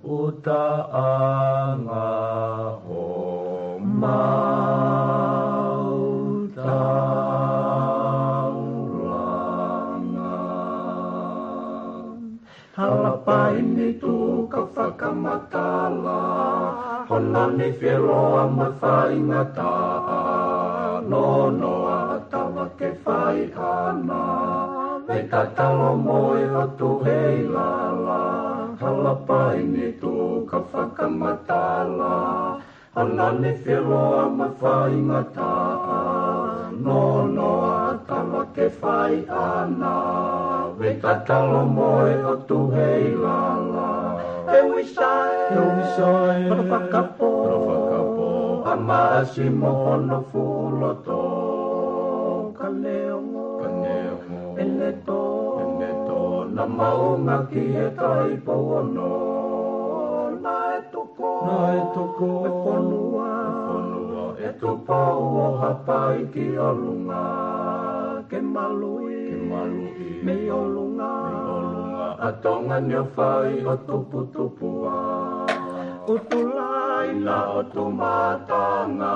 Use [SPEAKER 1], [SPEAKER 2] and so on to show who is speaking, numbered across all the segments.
[SPEAKER 1] utaanga o mautanga. Halapaini tu ka whakamatala, hona ni whiroa mai whaingata, no noa tawa ke whai ana, me tatalo moe o tu hei lala, halapaini tu ka whakamatala, hona ni whiroa mai whaingata, no noa tawa ke whai ana, me tatalo moe o tu hei lala. E wisai, parwhakapo, a maasi mohono fuloto, kaneongo, eneto, na maunga ki e tai pono, na e toko, e whanua, e tupau o hapai ki olunga, ke malui, me olunga, a tonga nio whai o tupu tupua. Utulai na o tumatanga,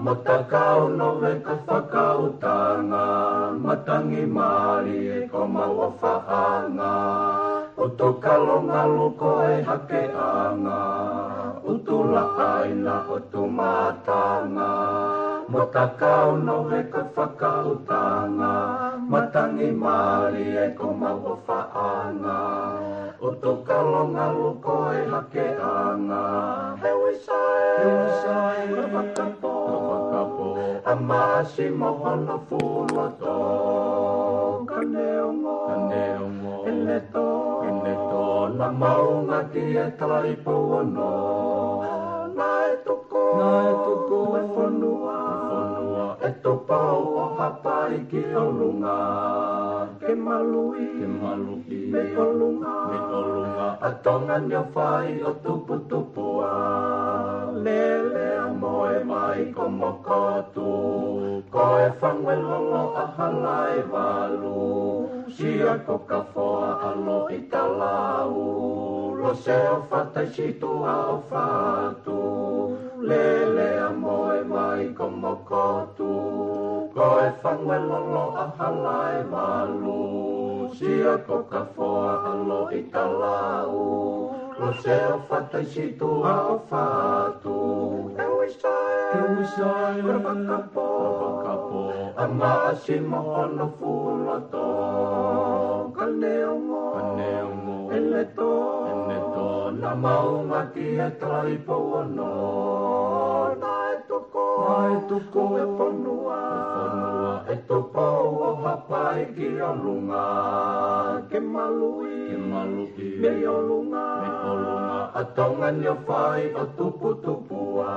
[SPEAKER 1] matakau no weka whakautanga, matangi mari e ko maua whaanga, utokalonga luko e hake anga, utula aina o tumatanga, matakau no weka whakautanga, matangi mari e ko maua whaanga, utokalonga luko e hake anga, he wisai, whakapo, a maasi mohono fuloto, kaneongo, eneto, na maunga ki e tai pono, na e toko, e whanua, e topau o hapai ki olunga, ke malui, me olunga, a tonga nio whai o tupu tupua, lele a moe mai ko mokotu, ko e whangwe lolo a halai walu, sia ko ka whoa alo i talau, lo se o whatai situ a o whatu, lele a moe mai ko mokotu, ko e whangwe lolo a halai walu, sia ko ka whoa alo i talau, lo se o whatai situ a o whatu, e wisai, whakapo, a maasi mohono fuloto, kaneongo, eneto, na maunga ki e tai pono, na e toko, e whanua, e topau o hapai ki olunga, ke malui, me olunga, a tonga nio whai o tupu tupua.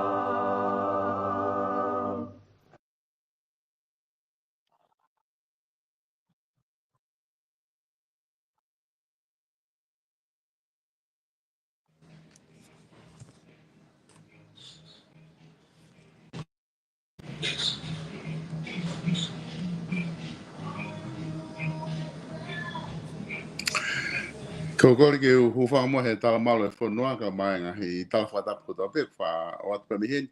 [SPEAKER 2] Kokori ke hufa mo he tala malo e whanua ka mai ngahi tala whatapu ta pek wha o atu pamihin.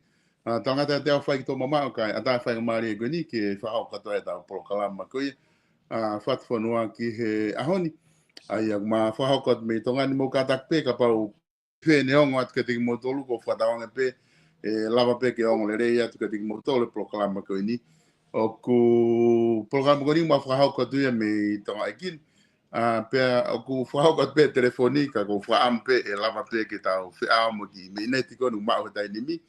[SPEAKER 2] Tanga te teo whai ki tō mamau kai a tai whai ngamaari e gweni ki whahau katoa e tau polo kalama kui. What whanua ki he ahoni. Ai ak ma whahau kot me tonga ni mo katak pe ka pau pe ne ongo atu ka tiki mo tolu ko whatawange pe lava pe ke ongo le rei atu ka tiki mo tolu polo kalama kui ni. O ku polo kalama kui ni ma whahau katoa me tonga ekin. Pea aku whahau kat pe telefonika ko whaampe e lava pe ke tau whia mo ki me neti ko nu mau tai nimi.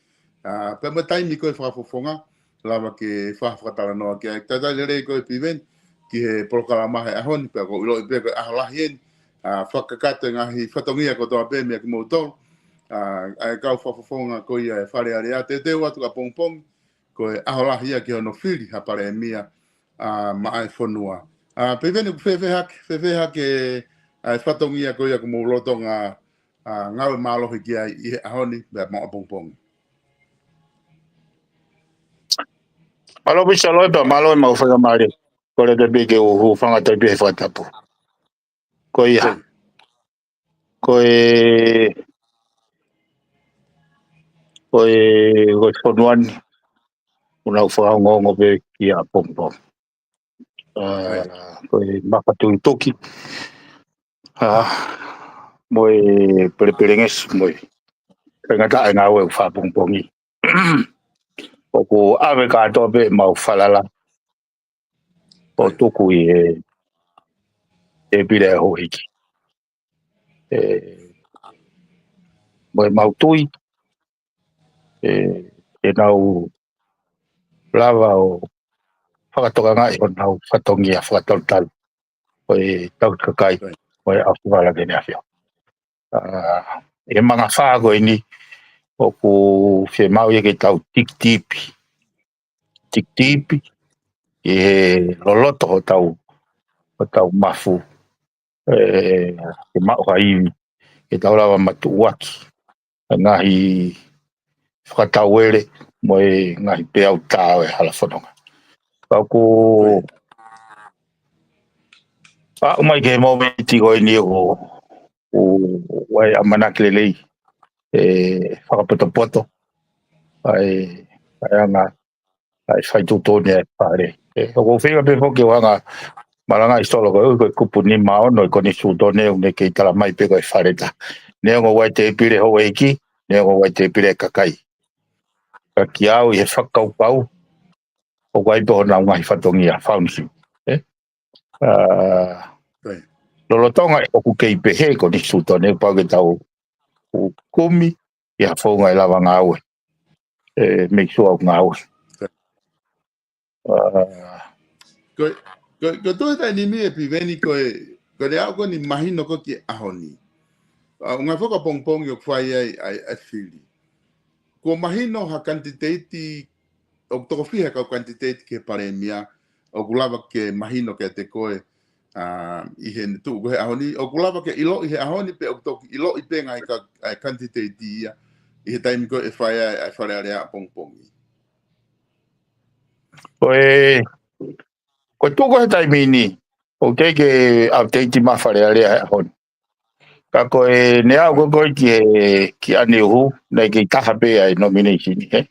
[SPEAKER 2] Pea ma taimi ko e whafofonga lava ke whawhakatala noa ki ai tata le rei ko e piven ki he polokala mahe ahoni pea ko ilo i pe ko aholahi en whakakate ngahi whatongia ko toa pe mea ki mo tolu. Ai kau whafofonga ko ia e whare are a te teo atu ka pongpong ko e aholahi a ki hono whiri hapare e mia ma ai whanua. Pevene ku fefe hake ai whatongia ko ia ko mo lotonga ngawe malohi ki ai i ahoni bea ma pongpong.
[SPEAKER 3] Alo bisa lo pa malo mau fa mari. Ko le de bige u fanga te bi fa tapu. Ko ia. Ko e Koe whanuan, una whaongongo pe ki a pongpong. Koe makatui toki. Moe pereperenges moe. Ngata nga we fa pongpongi. Oku ave ka to pe mau falala. O tuku e pire ho hiki. Moe mau tui. E nau lava o whakatoka ngai o nau whatongi a whakatoltalu. Koe tau kakai. Moe au wala kene awhio. E mga whaago ini oku whe mau e ke tau tiktipi. Tiktipi e loloto o tau mafu. E mau hai e tau lawa matu waki. Ngahi whakatauere mo e ngahi peau tāo e hala whanonga. Kauko umai ke momenti ko ini o wai amanaki lelei e whakapoto ai anga ai whaitutone e pare. Ko whenga pe hoki o anga maranga i solo ko kupu ni mao no ko ni sutone une ke tala mai pe ko e whareta. Nea ngā wai te pire ho eiki, nea ngā wai te pire kakai. Ka ki au i he whakaupau, o wai po na ngai whatongi a whaunsi. Lolotonga e oku kei pehe ko ni sutone pau ke tau kumi, i a whaunga i lawa ngā ue. Make sure au ngā ue.
[SPEAKER 2] Ko toi tai ni mi e piveni ko le au ko ni mahino ko ki ahoni. Unga foka pongpong yo kwai ai fili. Ko mahino ha quantitati o toko fiha ka quantitati ke paremia o kulava ke mahino ke te koe i he tu ko he ahoni o kulava ke ilo i he ahoni pe o toki ilo i pe ngai ka quantitati ia i he taimi ko e whai ai whare area pongpongi.
[SPEAKER 3] Ko tuko he taimi ni o ke au teiti ma whare area ahoni. Ka koe ne au koe ki ane uhu, nei ki taha pe ai nomination he.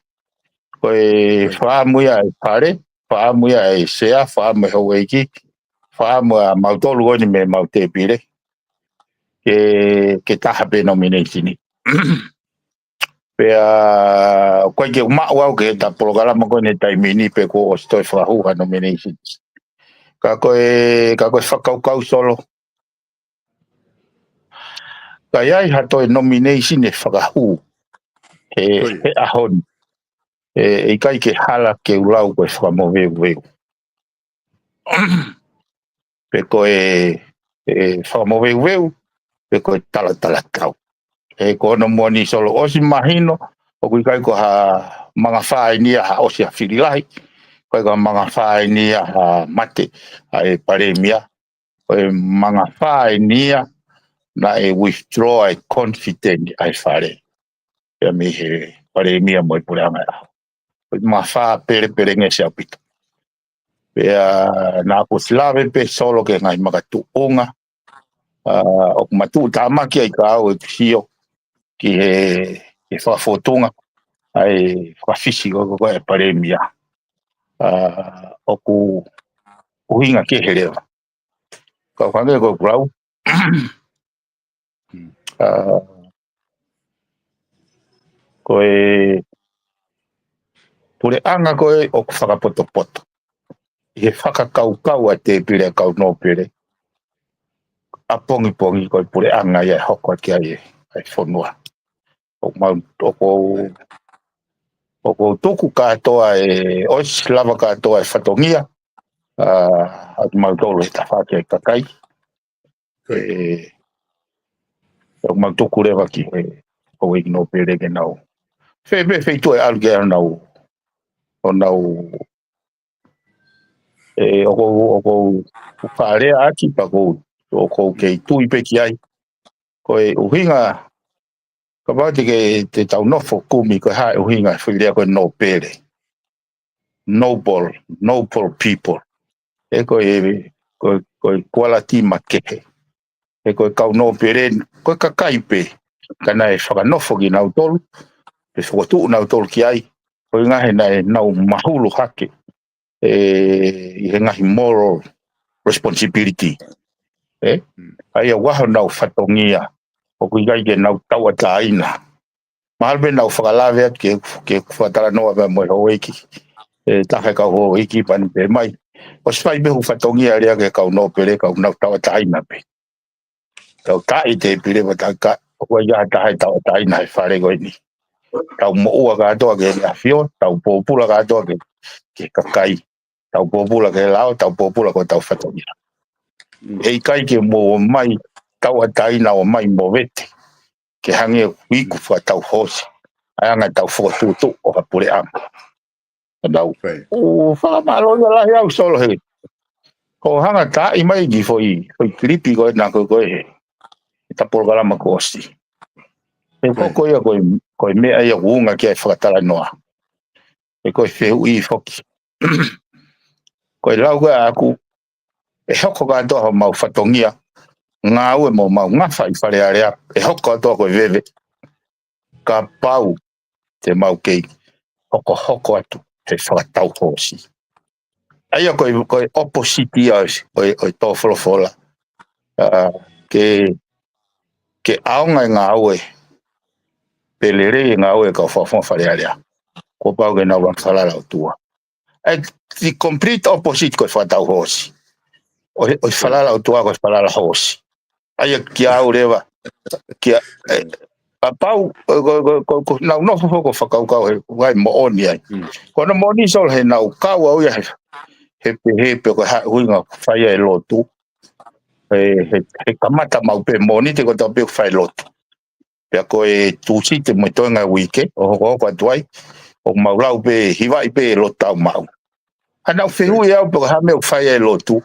[SPEAKER 3] Koe whaamuia ai pare, whaamuia ai sea, whaamuia hau eiki, whaamuia mautolu goni me maute pire, ke taha pe nomination. Pea koe ke umau au ke ta programa koe ne taimini pe ko o stoi whahuha nomination. Ka koe whakaukau solo, ka iai hato e nomination e whakahu he ahoni. E kai ke hala ke ulau koe whakamoweu. Pe koe whakamoweu, pe koe tala tau. E kono moni solo osi mahino, o kui kai ko ha mga whae nia ha osi a whirilahi, koe ko mga whae nia ha mate a e paremia, koe mga whae nia na e withdraw ai confident ai whare. Pea mi he paremia mo e pure anga aho. Ma wha pere nge se apito. Pea na kusilave pe solo ke ngai makatu onga. O kumatu tamaki ai ka au e kusio ki he whafotunga ai whafisi ko e paremia. O ku uhinga ke herewa. Ka whange ko grau. Koe pure anga koe o ku whakapoto. He whakakau a te pire kau no pire. A pongi koe pure anga ia hoko ki ai whanua. O ko toku katoa e ois lava katoa e whatongia. A tu mautolo he tawhake kakai. O mautoku rewa ki o eki no pire ke nau. Whei tu e alge nau. O nau o ko wharea aki pa kou. O ko kei tui peki ai. Koe uhinga, ka pāti ke te tau nofo kumi koe hae uhinga whirea koe no pere. Noble people. E koe quality makehe. E koe kau no pere, koe ka kaipe. Kana e whakanofo ki nau tolu. pe fotu na tol ki ai o nga he na mahulu hake i he ngahi moral responsibility ai wa na fatongia o ku gai ke na tawa taina malbe na whakalawea ke whatara noa me mo ho iki tahe ka ho iki pani pe mai o spai me hu whatongia rea ke kau no pere kau na tawa taina pe kau tai te pire wa taka o ia tahe tawa taina e whare goi ni tau mo ua ka atoa ke a fio tau popula ka atoa ke kakai tau popula ke lao tau popula ko tau whatongia hei kai ke mo mai tawa taina o mai mo vete ke hange wiku fa tau hosi anga tau fotu o ka pure am dau o fa malo la ya solo he ko hanga ta i mai gi foi klipi ko na ko he ta por gala ma kosti e ko ya ko me ai unga ke fa tala noa e ko fe ui foki ko lau ga aku e hoko ga do ma fatongia nga u mo ma nga fa fare area e hoko do ko veve ka pau te mau kei hoko atu te whakatau hosi. Aia koe opposite ias, oi tō wholofola. Ke aonga ngā aue, pelere ngā aue ka whawhawha wharearea. Ko pau ke nau whakalala o tua. The complete opposite koe whakatau hosi. Oi whalala o tua koe whalala hosi. Aia ki au rewa. A pau, nau nofu hoko whakaukau he wai mo oni ai. Kona moni sol he nau kau au ia he ko huinga whaia e lotu. He kamata mau pe moni te ko tau pe whai lotu. Pea ko e tūsi te mo toenga wike, o hoko atuai, o maulau pe hiwai pe e lotau mau. Hanau whihui au pe ko hame o whaia e lotu,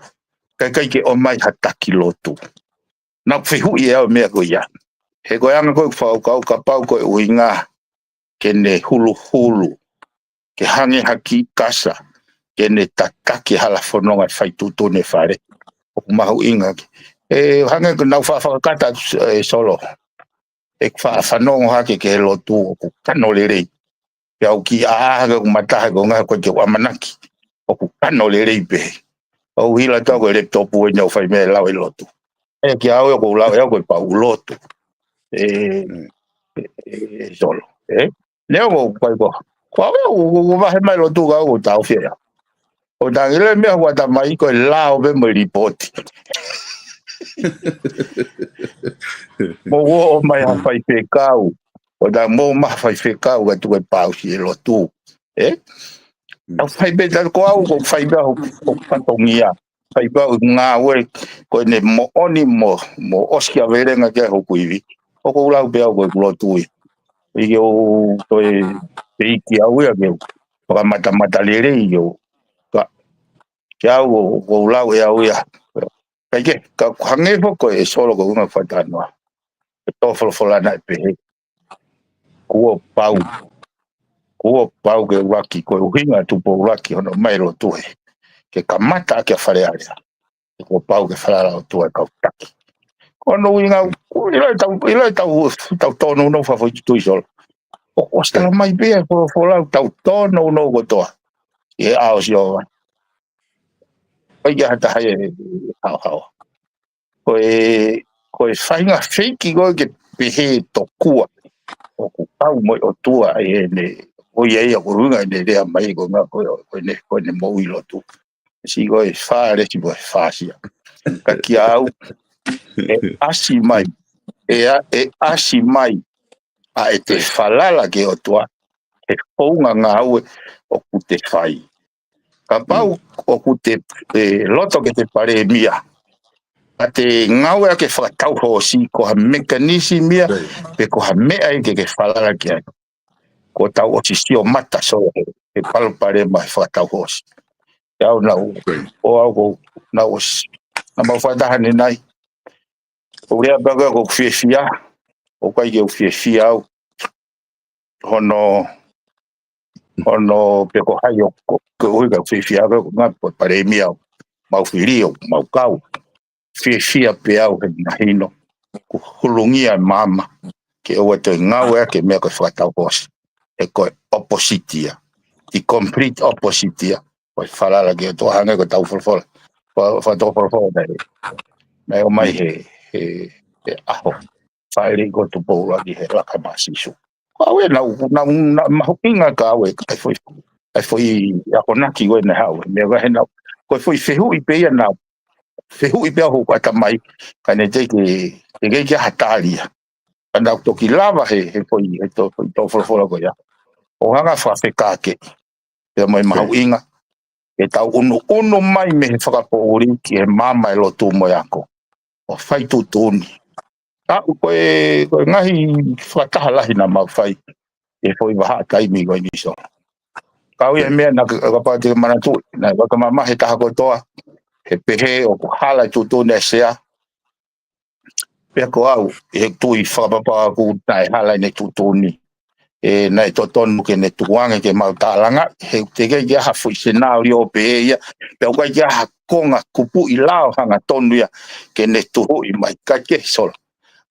[SPEAKER 3] kai ke o mai hataki lotu. Nau whihui au mea ko ia. He koe anga koe whaukau ka pau koe uinga ke ne hulu ke hange haki kasa ke ne tataki hala whanonga whaitutu ne whare o mahu inga hange ko nau whakata solo e whanonga hake ke he lotu o ku kano le rei pe au ki aaga ku mataha ko ngā koe ke wamanaki o ku kano le rei pe au hila tau koe reptopu e nyau whai mea lau e lotu ki au e ko lau e au koe pau lotu solo leo ko ko va mai lo tu ga o tau fia o da ile me wa ta mai ko la o be mo report mo o mai ha fai pe kau o da mo ma fai fe kau ga tu e pau si lo tu au fai be da ko au ko fai ba o patongia fai ba nga we ko ne mo oni mo oskia vere nga ke ho kuivi o ko la be o ko lo tu i o toi peiki au ia meu para mata lere i o ka o lau e au ia kai ke ka hange ko e solo ko una fatano e to fola na pe ko pau ke waki ko hinga tu po waki ono mai lo tu ke kamata ke fare ala ko pau ke fara o tu ka taki ono winga ilo tau tono no fa foi tu solo o sta mai be ko fola tau tono no go to e ao sio ai ya ta hai hao ko e fainga fake go ke pehe to kua o ku pau mo o tua e ne o ye o runga ne de mai go na ko ne mo ilo tu si go e fare si go fa sia ka ki au e asi mai asi mai a e te falala ke o tua e fonga nga au o ku te fai ka pau o ku te loto ke te pare mia a te ngau e ke whakatau hosi ko ha mekanisi mia pe ko ha mea e ke falala ki ai ko tau o sisio mata so e palo pare mai whakatau hosi au nau o au ko nau na mau whatahane nai o rea baga ko whiwhia o kai ke whiwhia au hono pe ko hai o ko hui ka whiwhia ko ngā pare mia mau whirio mau kau whiwhia pe au he nahino ko hulungia mama ke o te ngau e ke mea ko whakatau hosi e koe oppositia. The complete oppositia. Koe whalala ki o toa hanga ko tau whalwhala. Whatau whalwhala dai. Nei o mai he aho. Whaere ko tu poula ki he laka masisu. Awe na mahukinga ka awe kai foi ako naki koe na hau. Mea kahe nau. Koe foi whehu I pea nau. Whehu I pea ho kata mai. Kane te ke hatalia. Ana toki lava he foi he to whalwhala ko ia. O hanga whawhekake. Pea mai mahukinga. E tau unu mai me he whakapouri ki he mama e lotu mo ako. O whai tutuni. Koe ngahi whataha lahi na mau whai. E foi waha taimi koe niso. Kau e mea na kapate mana tu. Na wakamama he taha kotoa. He pehe o hala tutuni e sea. Pea ko au. E tui whakapapa ku nai hala ne tutuni. E nei totonu ke ne tuange ke mau tālanga. He te kei kia ha fui se nao rio pehe ia. Pea kai kia ha konga kupu I lao hanga tonu ia. Ke ne tuhu I mai kake sola.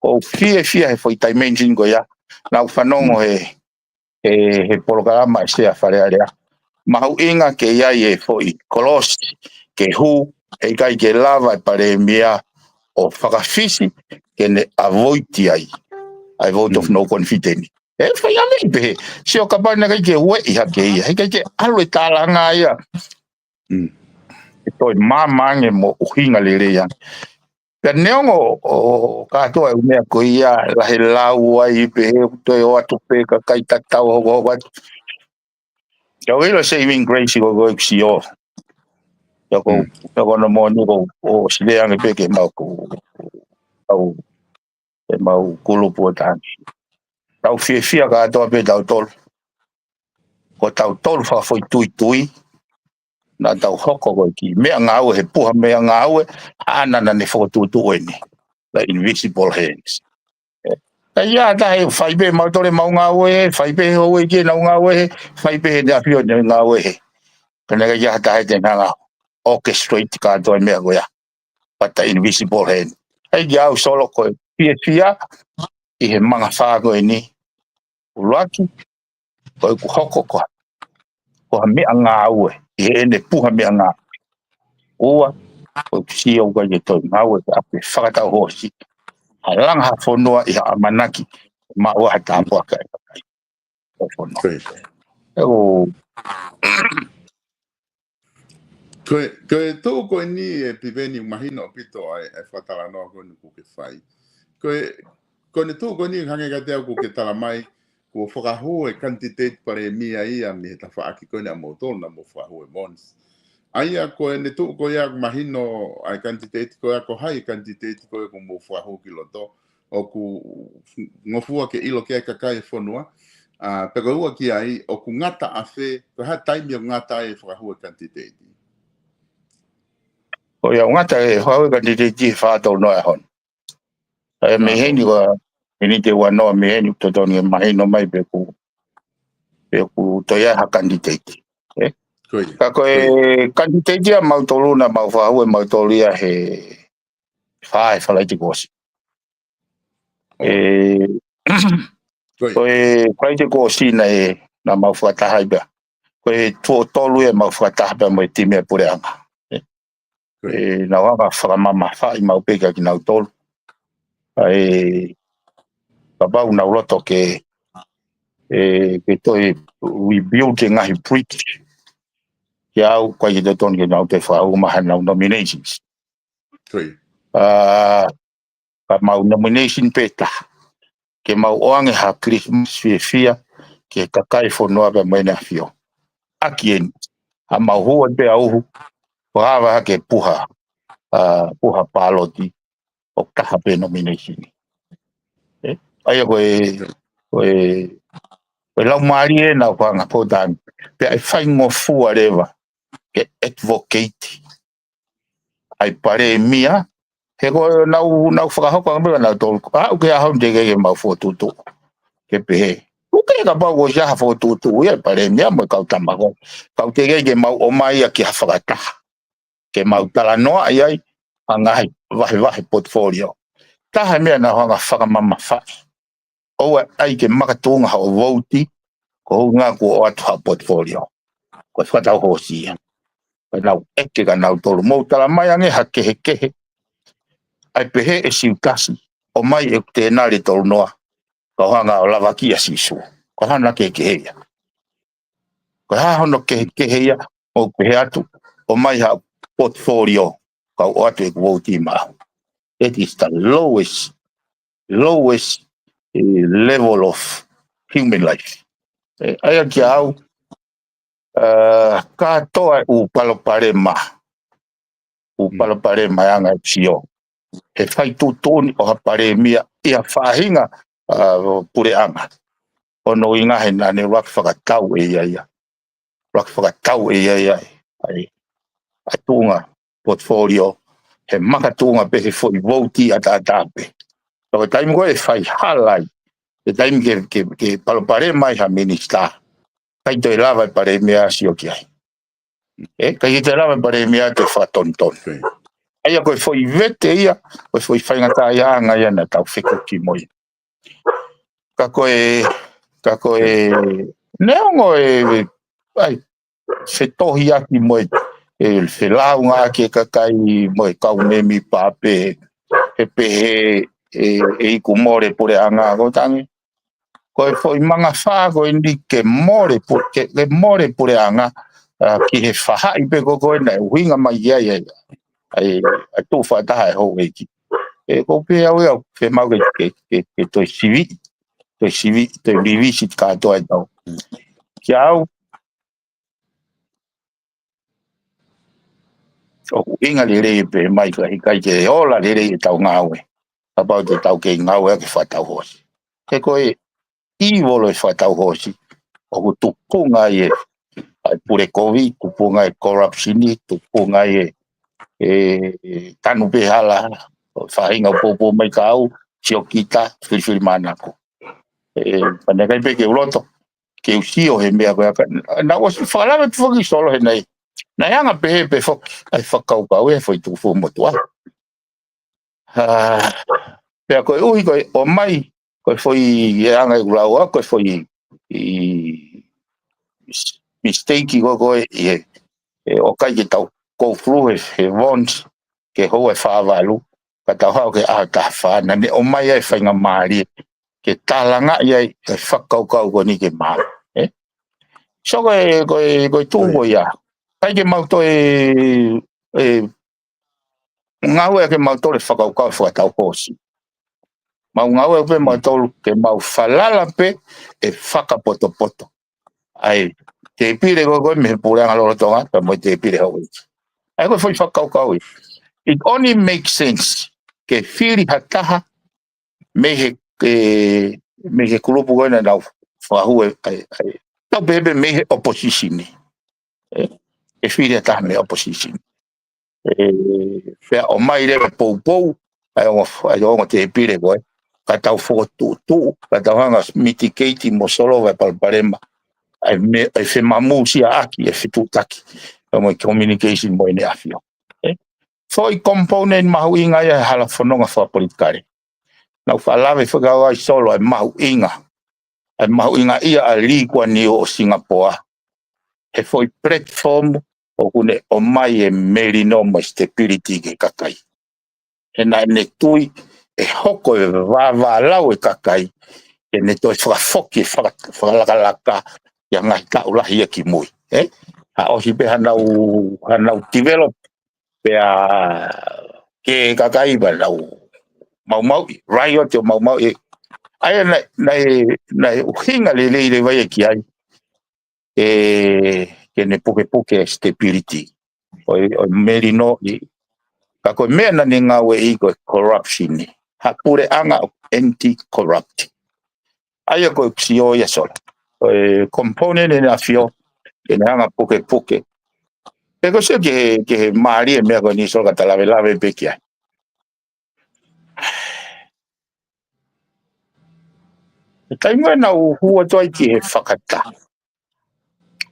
[SPEAKER 3] O fie he foi dimension ko ia. Nau whanongo he polokarama e sea wharearea. Mahu inga ke iai e foi kolosi ke hu e kai ke lava e pare mea o whakawhisi ke ne avoiti ai. I vote of no confidence. E whai ame pehe. Si o kapana kai ke ue iha ke ia. He kai ke alu e tālanga ia. E toi māmange mo uhinga lere ia. Pea neongo o katoa e umea ko ia lahe lau ai pehe toi o atu pe ka kai tatau hoko hoko atu. Kia wila saving grace ko ko iksi o. Kia ko na mo ni ko o sileange pe ke mau ko e mau kulupu o tangi. Tau fia katoa pe tau tolu. Ko tau tolu whakafoi tui. Na tau hoko ko ki mea ngau he puha mea ngau anana ne whakotutu oeni. The invisible hands. Ia tahe whaipe mautore mau ngau whaipe ho e ke nau ngau whaipe he te apio ne ngau Kana ka ia tahe te nanga orchestrate katoa mea goia. But the invisible hand. Hei ki au solo koe pia I he manga whāko e ni. Uluaki koe ku hoko koha. Koha mea ngau I he ene puha mea ngau. Ua koe kusi au kai e toi ngau ka ape whakatau hosi. Halanga ha whonua I ha amanaki. Ma ua ha tāpua kai. Ego
[SPEAKER 2] Koe tō koe ni e piveni mahino pito ai e whatala noa koe ni kuke whai. Koe ne tō koe ni hange ka te au kuke tala mai kua whakaho e quantitete pare mia ia me he ta whaaki koe ni a motona mo whakaho e mons. Aia koe ne tō koe ia mahino ai quantitete koe ako hai quantitete koe ko mo whakaho ki loto o ku ngofua ke ilo ke kakai e whanua. Peko ua ki ai o ku ngata a whe, ko ha taimi o ngata e whakaho e quantitete.
[SPEAKER 3] o ia ngata e hau ka te whātau noa hon. E me heni wa ni te wanoa me heni totoni e mahino mai pe ku toia ha candidate. Ka koe candidate a mautolu na mau whahau e mautolu ia he whae whalaiti kosi. Koe kwaite kosi na mau whakatahai bea. Koe tolu e mau whakataha bea mo e time e pureanga. Na wanga whakamama whai mau peka ki nau tolu. Babau nau loto ke toi rebuilding ngahi bridge. Ki au kwa ki te tonu ke nau te whau maha nau nominations. Ka mau nomination peta. Ke mau oange ha Christmas fia ke kakai whanua pe moena fio. Aki eni. Ha mau hua te auhu. Whahawa ke puha paloti o kaha pe nomination. Aia koe lau maari e nau whanga pōtani. Pe ai whaingo fua rewa ke advocate. Ai pare mia. He koe nau whakahoka ngā nau tolu. Uke ahau te kei mau whotutu. Ke pehe. Uke ka pau ko siaha whotutu. Ia pare mia mo kau tamako. Kau te kei mau omai a ki ha whakataha. Ke mau tala noa ai a ngahi wahi portfolio. Taha mea na hanga whakamama whai. Oua ai ke makatunga hao vouti, ko nga ko atu portfolio ko fa tau hosi na eke ka na tolu mo tala mai ange hake heke ai pehe e siutasi o mai e te nari tolu noa ka hanga o lava kia sisu ko hana ke ia ko ha hono ke ia o pehe atu o mai ha portfolio ka o atu e kuoti ma it is the lowest level of human life ai ki au ka toa u paloparema anga sio e fai tu toni o hapare mia ia fahinga pure anga ono inga he na ne rock whakatau ia ai atunga portfolio he makatunga pe he foi voti atape so time go e fai halai e time ke paloparema ha minister kai te lava pare mia sio ki ai kai te lava pare mia te fa tonton ai ko foi vete ia ko foi fai ngata ia nga ia na tau fiku ki moi ka ko e neongo ai se tohi aki moi se launga ke kakai moi kau nemi pape e pehe e kumore pure anga ko tangi ko foi manga fa ko indi ke more porque le more pure anga ki he faha i pe ko na winga mai ia ai tu fa ta ho ki e ko pe au fe mau ke to civi te visit ka to ai tau ki au o inga le pe mai kai ke ola le tau ngawe about the tau ke ngawe ke fa tau hosi ke ko i volo fa tau hosi o tu punga ye pure covid tu punga e corruption tu punga ye tanu pe hala fa inga popo mai kau sio kita fil manako pane kai pe ke uloto ke usio he mea ko na was fala me foki solo he nei na yanga pe fok ai fakau ka we foi tu fo motua pe ko ui ko o mai ko foi yanga ulawa ko foi mistake go o kai ke tau go through he wants ke ho e fa valu ka tau ha ke a ta fa na o mai e fa nga mari ke talanga ia e fakau ka go ni ke ma so ko tu go ya kai ke mau to ngawe ke mau to le fakau ka fa tau hosi mau ngawe pe mau to ke mau falala pe e faka poto ai te pire go me pura ngalo tonga pe mo te pire ho ai ko foi fakau ka it only makes sense ke fili hataha me he grupo go na fa hu ai no bebe me opposition e fili hataha me opposition pe o mai le pou ai o te pire go ka tau fo tu ka tau hanga mitigating mo solo va palparema ai fe mamusi aki e fitu taki mo communication mo ne afio foi component mahuinga ia hala fononga fa politikare na falave foga ai solo ai mahuinga ia ali kwa ni o Singapore e foi platform o kune o mai e merino mo stability ke kakai e na ne tui e hoko e va lau e kakai e ne toi foki laka ya ngai ka ula ia ki mui a o si be hanau develop pe ke kakai ba lau mau riot o mau e ai na hinga le vai ki ai ke ne puke stability o merino i ka ko mena ni ngawe i ko corruption ni ha pure anga anti corrupt ai ko sio ya sol component en afio que anga puke pero sé que mari me ko ni sol ka la pe ki ai tai mai na hua toi ki fakata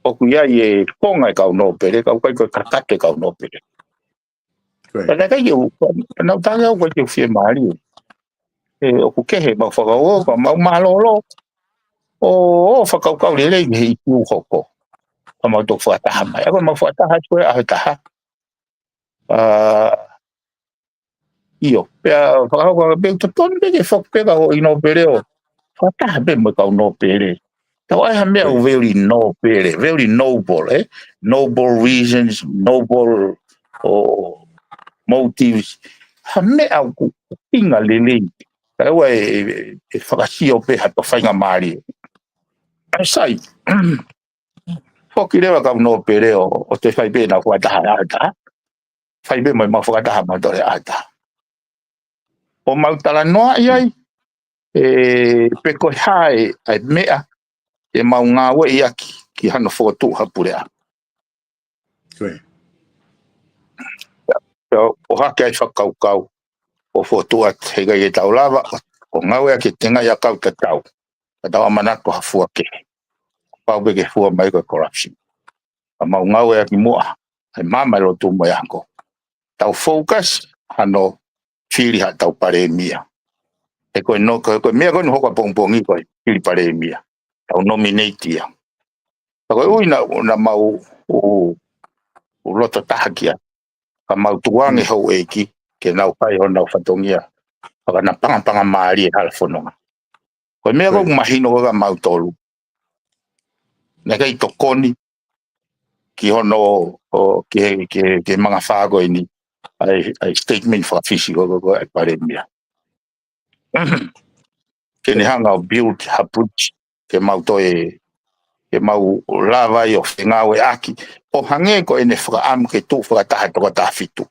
[SPEAKER 3] o kuia ye ponga ka no pere ka ko kakate ka no pere na ka yo na tanga ko ke fie mari o ku ke he ma fa o ka ma malolo o whakaukau lele i hei kiu hoko. Pa mau tō whataha mai. Ako mau whataha tue aho taha. Io, pea whakahau pea tatonu peke whakpeka o ino pere o. Whataha pe mo kau no pere. Tau ai ha mea o very no pere, very noble, eh? Noble reasons, noble motives. Ha mea o inga lele. Tau e whakasio pe hato whainga maari. Ai sai, Hoki rewa kau no pere o te whaipe na whataha ata. Whaipe mo ma whakataha ma tore ata. O mautala noa iai, pe koe hae ai mea, e mau ngā we i aki ki hana whakatu hapurea. O hake ai whakaukau, o whakatu at heiga i e tau lava, o ngā we aki tenga i a kau te tau. Ka tau amanako ha fua ke. Pau beke fua mai koe corruption. A mau ngā we aki mua, ai mamai lo tu mo yanko. Tau focus, hano whiri ha tau pare mia. E koe no, koe mea koe no hoka pongpongi koe, whiri pare mia. Tau nominate ia. Koe ui na mau o loto tahakia. Ka mau tuange hau eki, ke nau pai ho nau whatongia. Paka na panga maari e hala whanonga. Koe mea koe mahino koe mau tolu. Nē kei tokoni, ki hono, ke mga whago ini, ai statement whakawhisi koe ai pare mia. Ke ne hanga o build hapuchi, ke mau toe, ke mau lava i o whengawe aki, o hange ko ene whakaamu ke tū whakataha toka taha fitu.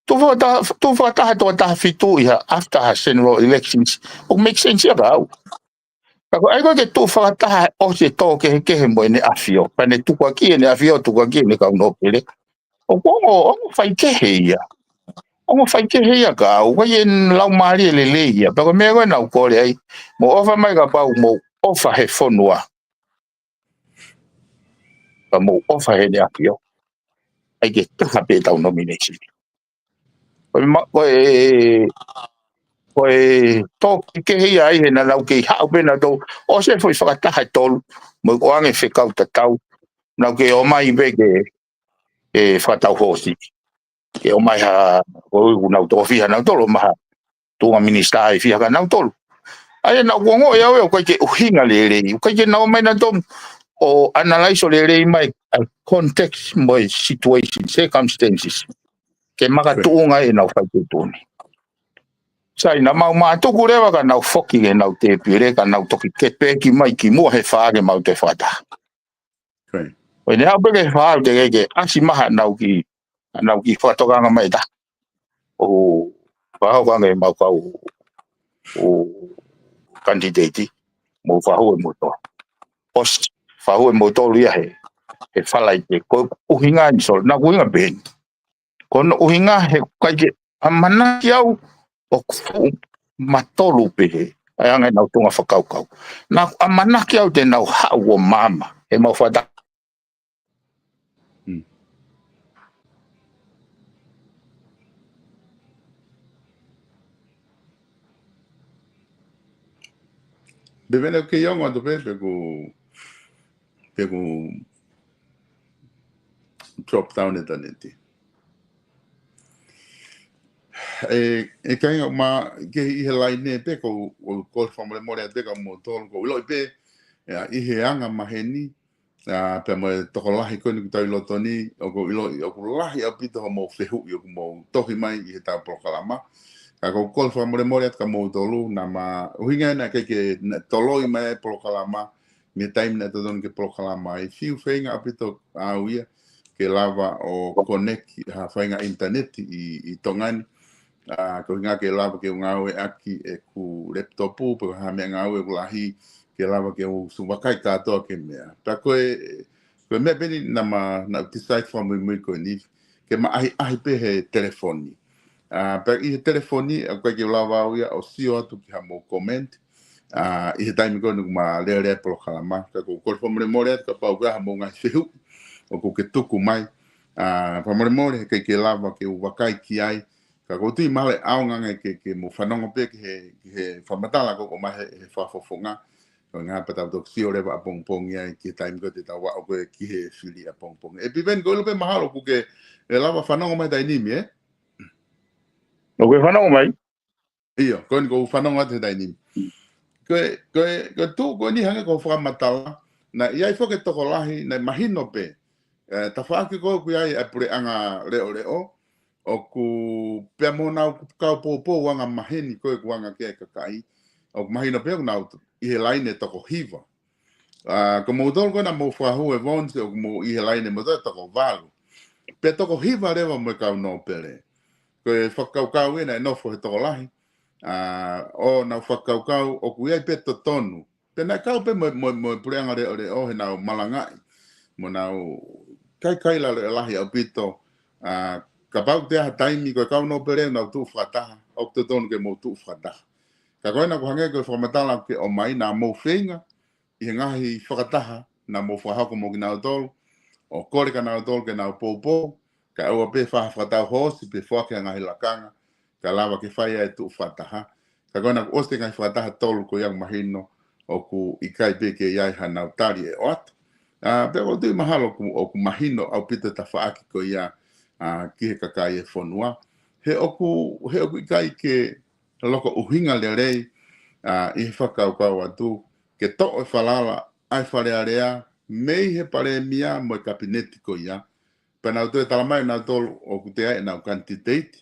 [SPEAKER 3] Tū whakataha toka taha fitu iha after her general elections, o make sense ia rau. Kako ai koe ke tū whakataha o se tō kehe mo ene awhio, pane tukua ki ene awhio, tukua ki ene kau nopere. O ongo whai kehe ia. Ongo whai kehe ia ka, o kai en lau maari e lele ia, pako mea koe nau kore ai, mo ofa mai ka pau mo ofa he whonua. Ka mo ofa he ne awhio. Ai ke taha pe tau nomination. Koe tōki kehe ia ai he na lau kei hao pena tō, o se fwoi whakataha tolu, mo ko ange whekau ta tau, nau ke o mai beke e whakatau hosi. Ke o mai ha, o nau tō whiha nau tolu, maha tūnga minista ai whiha ka nau tolu. Ai nau kuongo e au e o kai ke uhinga le rei, o kai ke nau mai na tōm, o analyse o le rei mai, context mo situation, circumstances, ke maka tūnga e nau whai te tūni. Sai na mau mātuku rewa ka nau whoki e nau te pire, ka nau toki ke pēki mai ki mua he whaage mau te whata. Oi ne hau peke whaau te keke, asi maha nau ki whatokanga mai ta. O whahau kanga e mau kau o candidate, mo whahau e moto. Post, whahau e moto lia he whalai te ko uhinga ni sol, na uhinga ben. Kono uhinga he kaike amana ki au, o kufu matolu pehe, ai angai nau tunga whakaukau. Nā amanaki au te nau hau o mama, e mau whata.
[SPEAKER 2] Bevene ke yongo ando pego drop down e taneti. E kai ma ke I he line pe ko ko famole more pe ka mo tol ko lo pe I he anga maheni pe mo to ko lahi ko ni tai lotoni o ko lahi apito mo fehu yo mo tohi mai I he ta proklama ka ko famole more ka mo tolu na ma uhinga na ke toloi mai proklama me time na to don ke proklama I fiu feinga apito auia ke lava o connect ha fainga internet I tongani ko nga ke lava ke ngawe aki e ku laptopu pe ha me ngawe ku lahi ke lava ke u suwakai katoa ke mea ta ko me beni na decide for me ko ni ke ma ai pe he telefoni pe I telefoni ko ke lava o sio atu ki ha mo comment I he time ko ma le pro kalama ka ko for me more ka pa ga mo nga fiu o ko ke tuku mai pa more ke lava ke u wakai ki ai ka ko tui male au nganga ke mo whanonga pe he whamatala ko mai he whafofonga ko nga pa tau sio le wa pong ia ki time ko te tawa o ko ki he fili a pong e piven ko le mahalo ku ke e lava whanonga mai tai nimi
[SPEAKER 3] o koe whanau mai
[SPEAKER 2] ia ko whanonga te tai nimi ko tu ko ni hanga ko whamatala na iai whake toko lahi na mahino pe ta whaake ko ku iai e pure anga leo o ku pia mona ku kau popo wanga mahini ko ku wanga ke kakai o mahino pe ku nau I he laine toko hiva. Ko mo tol ko na mo whahu e vonse o mo I he laine mo toko valu. Pe toko hiva rewa mo kau no pere. Ko e whakaukau ina e nofo he toko lahi. O na whakaukau o ku iai pe to tonu. Pe na kau pe mo pureanga reo he nau malangai. Mo nau kai la lahi au pito. Ka pau te aha taimi ko kau no pere nau tu whataha. O te tonu ke mo tu whataha. Ka koe na kuhange koe whamatala ke o mai na mou whenga, I he ngahi whakataha na mou whahako mo ki nao tolu, o kore ka nao tolu ke nao pōpō, ka aua pe whakatau hosi, pe whake a ngahi lakanga, ka lawa ke whaia e tu whataha. Ka koe na oste ngahi whakataha tolu ko iang mahino, o ku ikai pe ke iai ha nao tari e o atu. Pe o tui mahalo o ku mahino au pita ta whaaki ko ia ki he kakai e whonua. He oku ikai ke loko uhinga le rei I whakaukau atu ke to e whalala ai wharearea mei he pare mia mo kabineti ko ia. Pena uto e talamai nau tolu o kutea e nau kantiteiti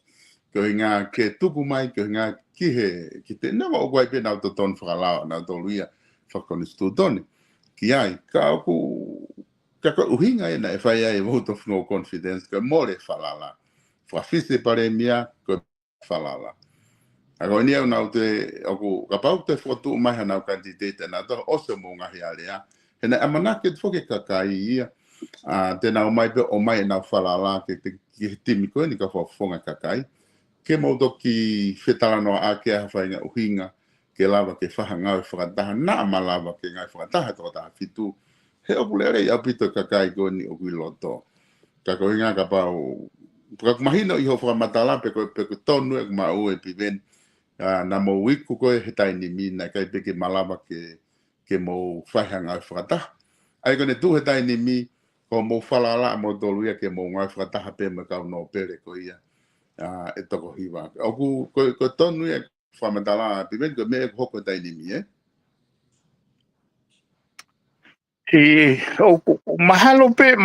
[SPEAKER 2] ko inga ke tuku mai ko inga ki te nama o guai pe nau to ton whakalao nau tolu ia whakonistu toni. Ki ai ka ko uhinga e na e whai ai vote of no confidence ko more whalala. Whawhise pare mia ko whalala. Ako ni au nau te aku kapau te fotu mai hana kandidate na to oso mo ngahi area. Hena amanake foke kakai ia. Te nau mai pe o mai na falala ke te timiko ni ka fonga kakai. Ke mo do ki fetala no a ke ha fainga uhinga ke lava ke fahanga e whakataha na malava ke ngai whakataha to ta fitu. He oku lere ia pito kakai ko ni oku loto. Ka ko inga kapau ka mahino I ho whakamatala pe ko tonu e mau e piven. Na mo wiku koe he taini mina kai peke malama ke mo whaihanga e whakataha. Ai kone tu he taini mi ko mo whalala mo tolu ia ke mo ngai whakataha pe me kau no pere ko ia e toko hiwa. Oku ko tonu ia whamatala pimen ko me e hoko taini mi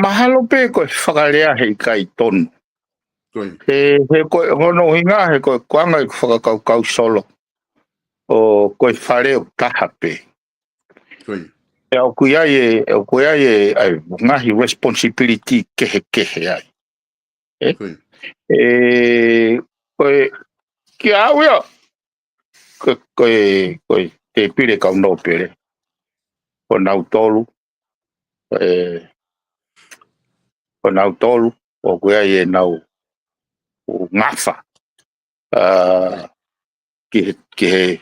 [SPEAKER 3] mahalo pe ko whakarea hei kai tonu.
[SPEAKER 2] Koe.
[SPEAKER 3] He koe hono hinga he koe kuanga I whakakau solo. O koe whareo taha pe.
[SPEAKER 2] Koe.
[SPEAKER 3] E au kuiai ai ngahi responsibility kehe ai.
[SPEAKER 2] Koe.
[SPEAKER 3] Koe ki awea. Koe te pire kau no pere. Ko nau tolu. Ko nau tolu. O kuiai e nau ngafa. Ki he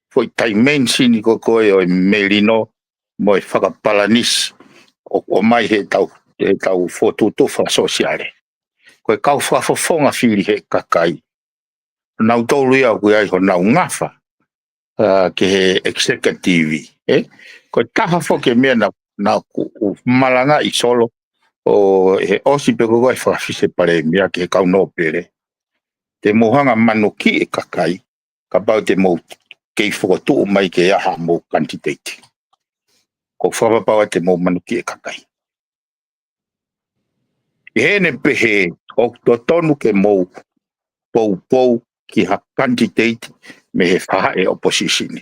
[SPEAKER 3] foi taimensi ni ko koe o Merino mo e whakapalanisi o mai he tau fotutofa sosiale. Koe kau whafofonga whiri he kakai. Nau tolu ia koe ai ho nau ngafa ke he executive. Koe taha whoke mea na malanga I solo o he osi pe koe whawhise pare mea ke he kau no pere. Te mohanga manuki e kakai. Ka pau te mo kei whakatu mai ke aha mo kantiteiti. Ko whapapawa te mo manuki e kakai. E hene pehe o to tonu ke mo pou ki ha kantiteiti me he whaha e opposition.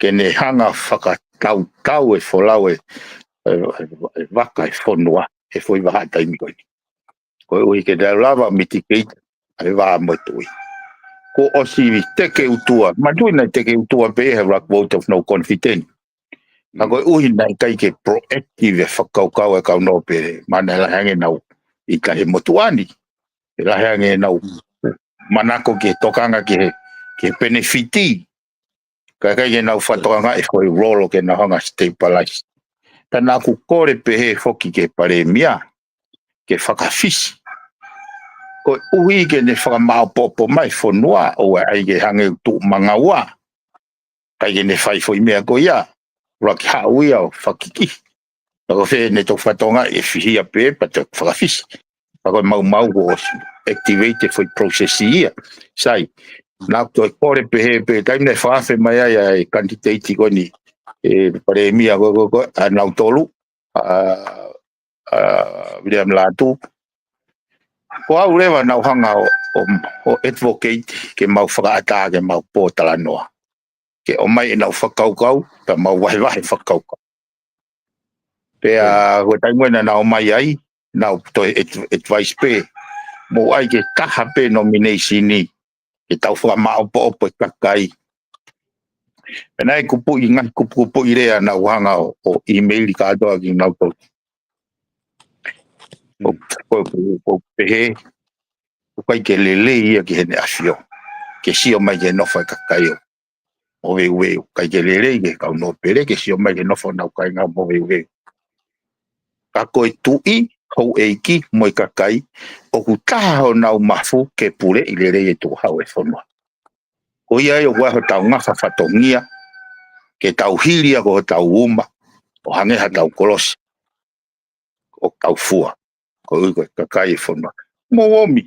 [SPEAKER 3] Ke ne hanga whakatau e wholau e waka e whonua e whoi waha taimi koini. Ko ui ke te lava mitigate e waha motui. Ko osi teke utua. Matui na teke utua pe he rock vote of no confidence. Ka koe uhi nai kai ke proactive e whakaukau e kau no pere. Mana la hange nau I ka he motuani. E la hange nau manako ke tokanga ke benefiti. Ka kai ke nau whatokanga e koi rolo ke na hanga stabilize. Tana ku kore pehe foki ke pare mia. Ke whakawhisi. Ko uhi ke ne whakamau popo mai whonua o ai ke hange tu mangaua. Kai ke ne whaifoi mea ko ia. ura ki hauia o whakiki. Ako whe ne tau whatonga e whihia pe pa te whakawhisi. Ako mau o activate foi processi ia. Sai, nā toi kore pe pe taimne whawhe mai ai e candidate ko ni e pare mia ko a nau tolu William Latu. Ko au rewa nau hanga o advocate ke mau whakaata ke mau pōtala noa. Ke o mai e nau whakaukau, ta mau wahe whakaukau. Pea ko taimwena nau mai ai, nau toi advice pe, mo ai ke taha pe nomination ni, ke tau whakamao po opo kakai. Pena e kupu i ngai kupu i rea nau hanga o email i ka atoa ki nau tau. O pehe, o kai ke lele ia ki hene asio, ke sio mai ke nofa kakai o. O weu, kai ke lele ke kau no pere, ke sio mai ke nofa nau kai ngau mo weu. Ka koe tui, hou eiki, moi kakai, o ku taha o nau mafu ke pure i lele e tu hau e whanua. O ia e o waho tau ngafa whatongia, ke tau hiria ko tau uma, o hangeha tau kolosi, o tau fua, ko ui kakai e whanua. Mo omi,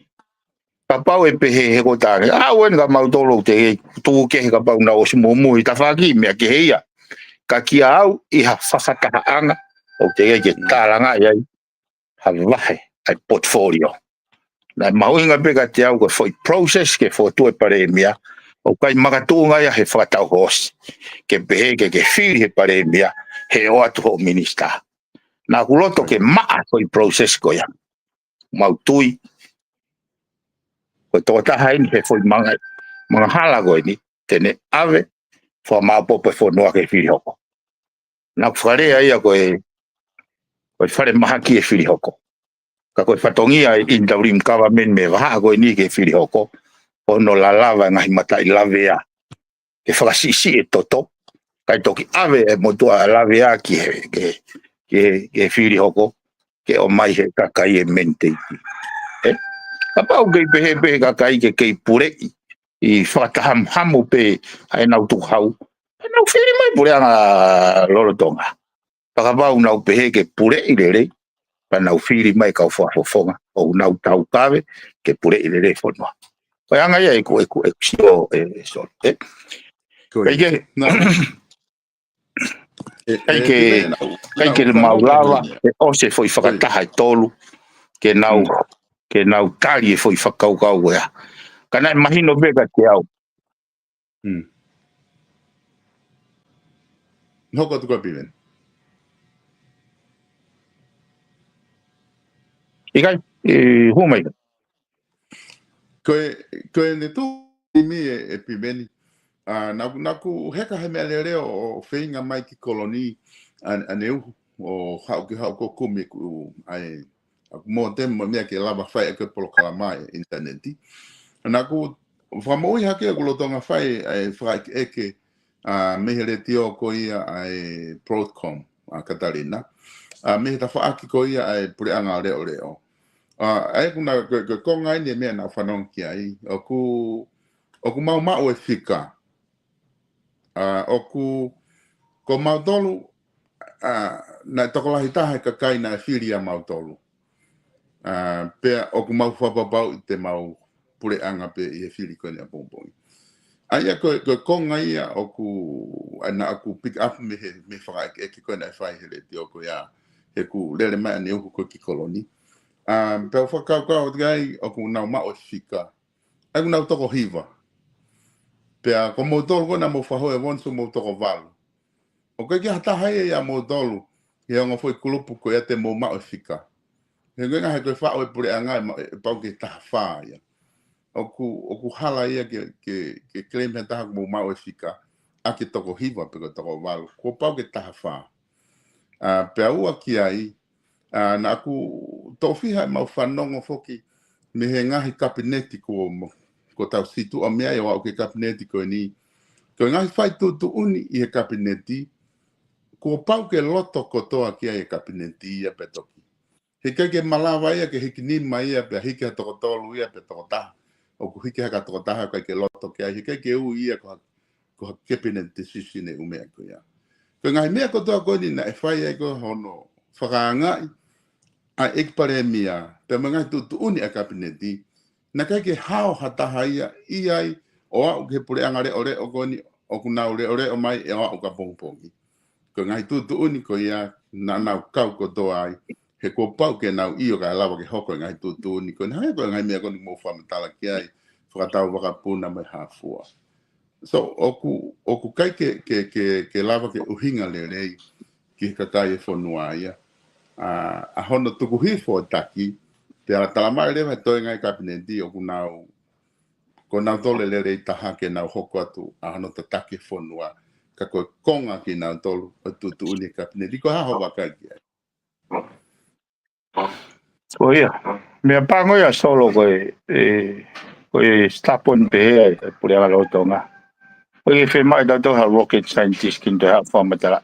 [SPEAKER 3] ka pau e pehe he ko tāne, wen ka mautolo te tuku ke he ka pau na o si mumui, ta whaki mea ke heia, ka kia au i ha whakataha anga, o te ke tāranga iai, ha wahe, ai portfolio. Nai mahuinga peka te au ko foi process ke fo tue pare mea, o kai makatunga ia he whakatau hosi, ke pehe ke whiri he pare mea, he o atu ho minister. Nā kuloto ke maa foi process ko ia, mau tui, ko tō taha ini he foi mga hala ko ini, tene ave, fo maa popo fo noa ke whiri hoko. Nā kuwharea ia koe whare maha ki e whiri hoko. Ka koe whatongia i interim government me waha koe ni ke whiri hoko, ono la lava ngahi mata i lavea, ke whakasisi e toto, kai toki ave e motua lavea ki ke whiri hoko, ke o mai he kakai e mente i. Ka pau kei pehe kakai ke kei purei, i whakatahamu pe hai nau tukhau, nau whiri mai pure anga lorotonga. Ka pau nau pehe ke purei lere, pa nau whiri mai kau whafonga, o nau tau kawe, ke purei lere whanua. Koe anga ia e sio e sol. Kai ke maulava, e ose foi whakataha e tolu, ke nau tari e foi whakaukau ea. Kana e mahino bega te au.
[SPEAKER 2] Hoko tuka pimen.
[SPEAKER 3] Ikai, humai.
[SPEAKER 2] Koe ne tu mi e pimeni. Naku heka he mea leo o whainga mai ki koloni aneu o hau ko kumi ku ai mo temo mea ke lava whai ke polo kalamai interneti. Naku whamoi hake ku lotonga whai ai whai eke mehere tio ko ia ai Broadcom Katarina. Mehe ta whaaki ko ia ai pureanga reo. Ai kuna konga ini mea na whanong ki ai. Oku mau e whika. Oku ko mautolu na tokolahi taha kakai na whiria mautolu. Pea oku mau whapapau i te mau pureanga pe i e whiri koe nea pōpōi. Aia koe konga ia oku ana aku pick up me whaka eke koe nea whai hele te oku ia he ku lere mai ane uku koe ki koloni. Pea whakaukau gai oku nau mao e whika. Ai ku nau toko hiva. Pea ko motolu ko na mo whaho e wonsu mo toko walu. O koe ki hata hae ia motolu, he onga foi kulupu ko ia te mo mao e whika. He koe ngahe koe whao e pure anga e pau ke taha whaa ia. Oku hala ia ke claim he taha mo mao e whika, a ke toko hiva pe ko toko walu. Ko pau ke taha whaa. Pea ua ki ai, na aku tofiha e mau whanongo foki, me he ngahi kabineti ko tau situ o mea o ke kabineti ko ni. Ko ngahi whai tu uni i he kabineti, ko pau ke loto kotoa ki ai e kabineti ia pe toki. He ke malawa ia ke hiki nima ia pe hiki ha toko tolu ia pe toko taha. O ku hiki haka toko taha kai ke loto ki ai. He ke u ia ko kabineti sisi ne umea ko ia. Ko ngai mea ko toa koni na e whai e ko hono whakaangai a ekpare mia pe mangai tu uni a kabineti na kai ke hao hataha ia ai o au ke pure angare ore o koni o kuna ore o mai e o ka pongpongi ko ngai tu uni ko ia na kau ko toa ai he ko pau ke nau io ka lava ke hoko ngai tu uni ko ngai mea ko ni mo whamatala ki ai whakatau wakapuna mai hafua. So oku kai ke lava ke uhinga le rei ki kakai e whanua ia. A hono tuku hifo taki, te ala talamai rewa toi ngai kabineti o ko nau tole le rei taha ke nau hoko atu a hono ta taki whanua ka koe konga ki nau tolu o tutu uni kabineti ko haho wakai ki ai.
[SPEAKER 3] O ia, mea pango ia solo koe stapon pe e pure ala lotonga. Koe e whemai dato ha rocket scientist kin te ha whamatala.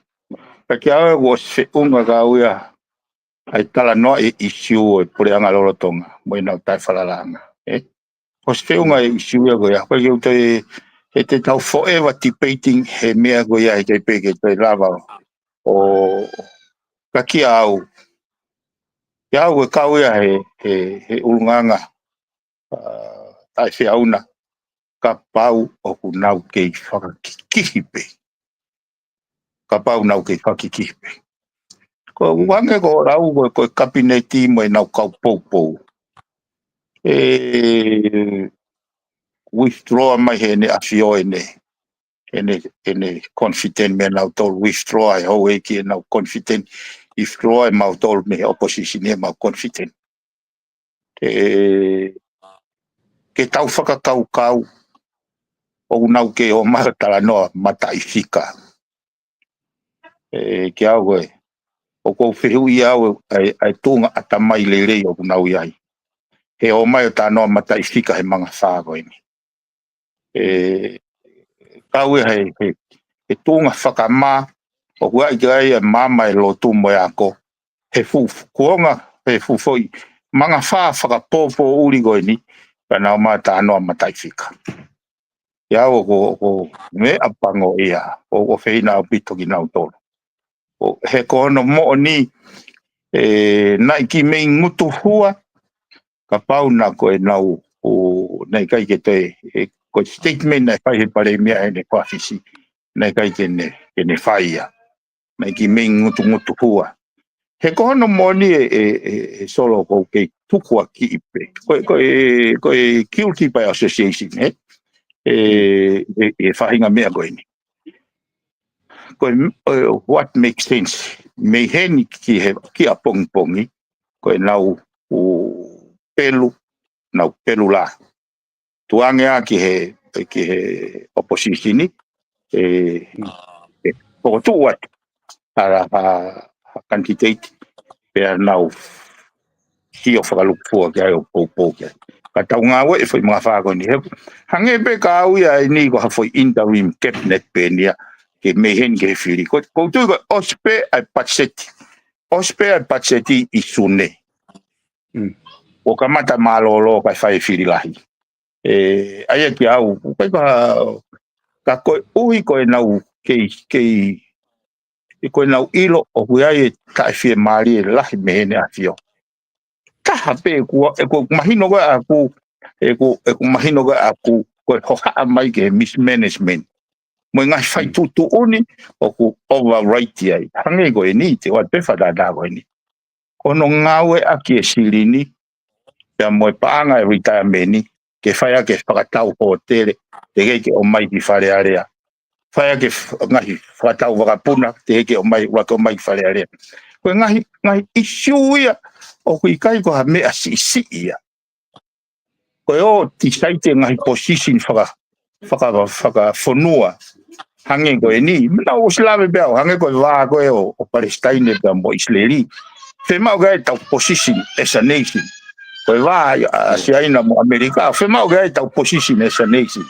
[SPEAKER 3] Ka kia awe was fe unga ka uia ai tala noa e isiu e pure anga lotonga. Moi nau tai whalalanga. Was fe unga e isiu e goia. Koe kiu te te tau forever debating he mea goia he te peke te lava o ka kia au. Ia au e kauia he ulunganga tai whiauna ka pau o ku nau kei whakakikihipe. Ka pau nau kei whakakikihipe. Ko wange ko rau ko kabineti mo e nau kau poupou. Withdraw mai he ne afio ene confident me nau tol withdraw ai ho e ki nau confident withdraw e mau tol me opposition e mau confident. Ke tau whakakau o nau ke o mahatala noa mata i whika. Ke au e, o kou whihu i au ai tūnga atamai le rei o nau iai. He o mai o tā noa mata i whika he manga whāgo ini. Kau e he tūnga whakamā o kua i kai e māma e lo tū mo e ako. He kuonga, he fufoi, manga whā whakapōpō uri go ini, ka nau mai tā noa mata i whika. Ia o me apango ia o feina o pito ki nau tolo. O he kono mo ni nai ki mei ngutu hua ka pau na ko e nau o nei kai ke te ko statement nei pai he pare mea e ne kwafisi nei kai ke ne faia nei ki mei ngutu hua. He kono mo ni e solo ko ke tukua ki ipe. Ko e guilty by association whahinga mea koe ni. Koe what makes sense. Me heni ki a pongi, koe nau pelu la. Tuange a ki he oppositioni, pokotu wat, ha candidate, pea nau hio whakalupua ki ai o poupou ki ai. Ka tau ngā we e whai mga whāko ni hepu. Hange pe ka au ia e ni ko hawhoi interim cabinet pe nia ke mehen ke whiri. Koutu ko ospe ai patseti. Ospe ai patseti i sune. O ka mata malolo kai whai whiri lahi. Aia ki au, ka koe uhi koe nau koe nau ilo o kui ai e tai whie maari e lahi mehene a whio. Taha pe ko mahino ko aku ko mahino ko aku ko hoha mai ke mismanagement mo ngai fai tutu uni o ku override ai hange go ni te wa pe fa da go ni kono ngawe aki silini ya mo paanga retirement ni ke fai ke pakatau hotel te ke o mai ki fare area fai ke ngai pakatau wakapuna te ke o mai wa ko mai fare area ko ngai isuia o kui kai ko ha me asi ia ko o ti saite ngai position faka fonua hange ko ni na o slave be hange ko va ko o Palestine be mo Israeli fe ma ga ta position as a nation ko va si ai na America fe ma ga ta position as a nation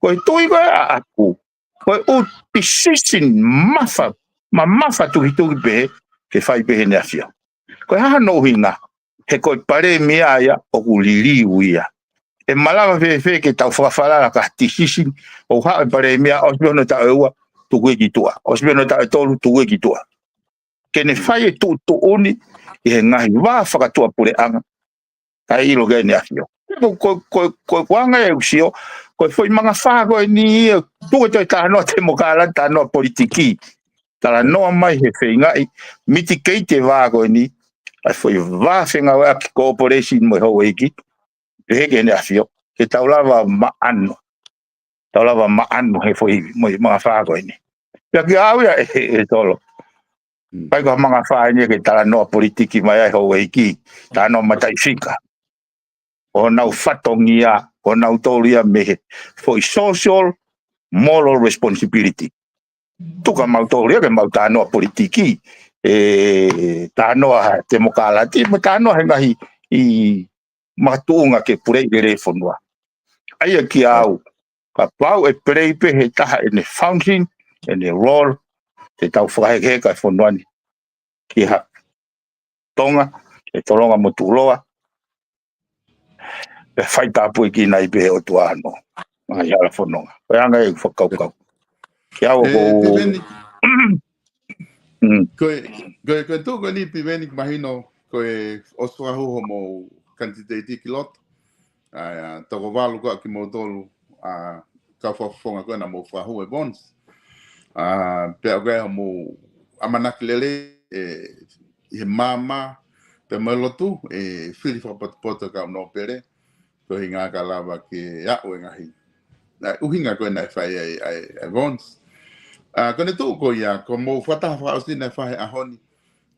[SPEAKER 3] ko tu iba aku ko o position mafa tu be ke fai be ne afia ko ha no hinga he ko pare mia ya o kulili uia e malama fe ke tau whakawhala ka decision o ha pare mia o no ta ua tuwe ki tua. O se mena ta tolu tuwe ki tua. Kene fai tu uni i he ngahi wā whakatua pure anga. Ai ilo gai ne afio. Ko wanga e usio, ko foi manga wha koe ni tuwe toi tānoa te mokala, tānoa politiki. Tala noa mai he whaingai, mitigate wā koe ni, ai foi wā whenga wā ki cooperation mo hau eiki, heke ne afio, ke taulawa maano. Taulawa maano he foi mo mga wha koe ni. Pia ki awia e tolo. Pai ko mga wha ni ke tala noa politiki mai ai hau eiki, tānoa matai whika. O nau whatongia, o nau tōria mehe. Foi social, moral responsibility. Tuka mau tōria ke mau tānoa politiki. Tānoa te mokalati, ma tānoa he ngahi i matuunga ke purei re whanua. Aia ki au, ka pau e pereipe he taha e ne function, e ne role, te tau whakaheke kai whanuani. Ki ha tonga, e toronga motuloa, e whaitapu e ki nai pehe o tua ano. Mga hiara whanonga. Koe anga e whakaukau. Ki au ko...
[SPEAKER 2] Koe tū koe ni piveni mahino koe oswahu homo kantitei ki loto. Toko walu koa ki mo tolu ka whafonga koe na mo whahu e bonds. Pea koe homo amanaki lele he mama pe melotu e whiri whapatapota ka no pere. Koe hinga ka lava ki au e ngahi. Uhinga koe na e whai e bonds. Kone tū ko ia, ko mō whataha whaosina whahe ahoni,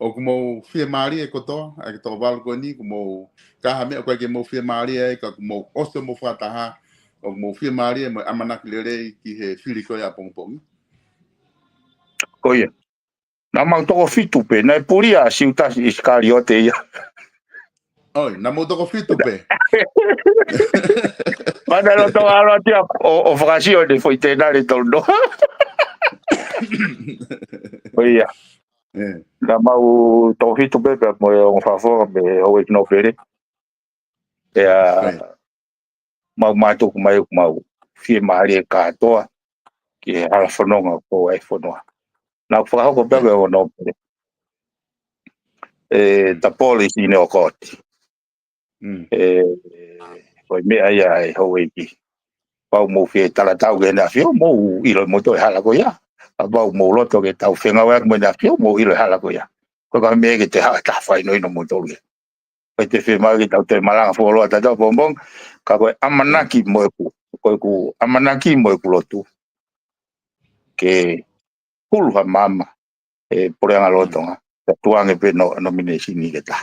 [SPEAKER 2] o ko mō whia maari e kotoa, a ke tō walu koe ni, ko mō kaha mea koe ke mō whia maari e, ka ko mō oso mō whataha, o ko mō whia maari e mo amanaki lerei ki he whiri koe a pongpongi.
[SPEAKER 3] Ko ia, nā mau toko whitu pe, nai puri a siutasi iskari o te ia.
[SPEAKER 2] Oi, nā mau toko whitu pe.
[SPEAKER 3] Mana lo tō alo tia o whakasio ne fwoi tēnare tōno. Oia. Nā mau tō whitu pepe mo e o whawhonga me o e kino pere. Ea mau mātuku mai o mau whie maari e kātoa ki he hala whanonga ko e whanua. Nā whakahoko pepe o no pere. The policy ne o kōti. Oi mea ia e hau e ki. Pau mō whie taratau ke na whio mō ilo moto e hala ko ia. Pau mō loto ke tau whenga wak mo na whio mō ilo e hala ko ia. Ko ka mea ke te haa ta whai no ino moto ia. Pai te whenga ke tau te malanga wholoa tatau pompong. Ka koe amanaki mo e ku. Koe ku amanaki mo e ku lotu. Ke puluha mama e poreanga lotonga. Ka tuange pe nomination ni ke ta.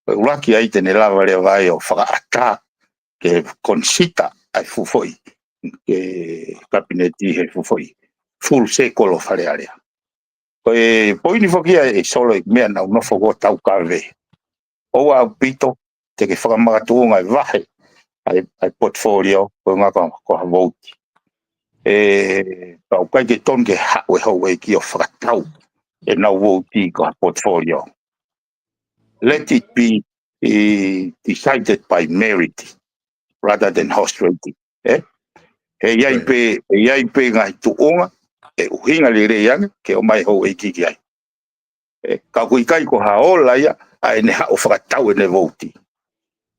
[SPEAKER 3] Koe uraki ai tene lava rea vai o whakaata. Ke konsita ai fufoi ke kabineti he fufoi full sekolo fare area koe poini fokia e solo mea na no fogo tau kave o a pito te ke whakamagatunga e vahe ai portfolio ko ngaka ko vote tau kai ke ton ke hawe hau e ki o whakatau e na vote ko portfolio let it be decided by merit rather than horse racing. He iai pe ngai tuonga, e uhinga le re yang, ke o mai hou e kiki ai. Ka kui kai ko haola ia, a e ne hao whakatau e ne vouti.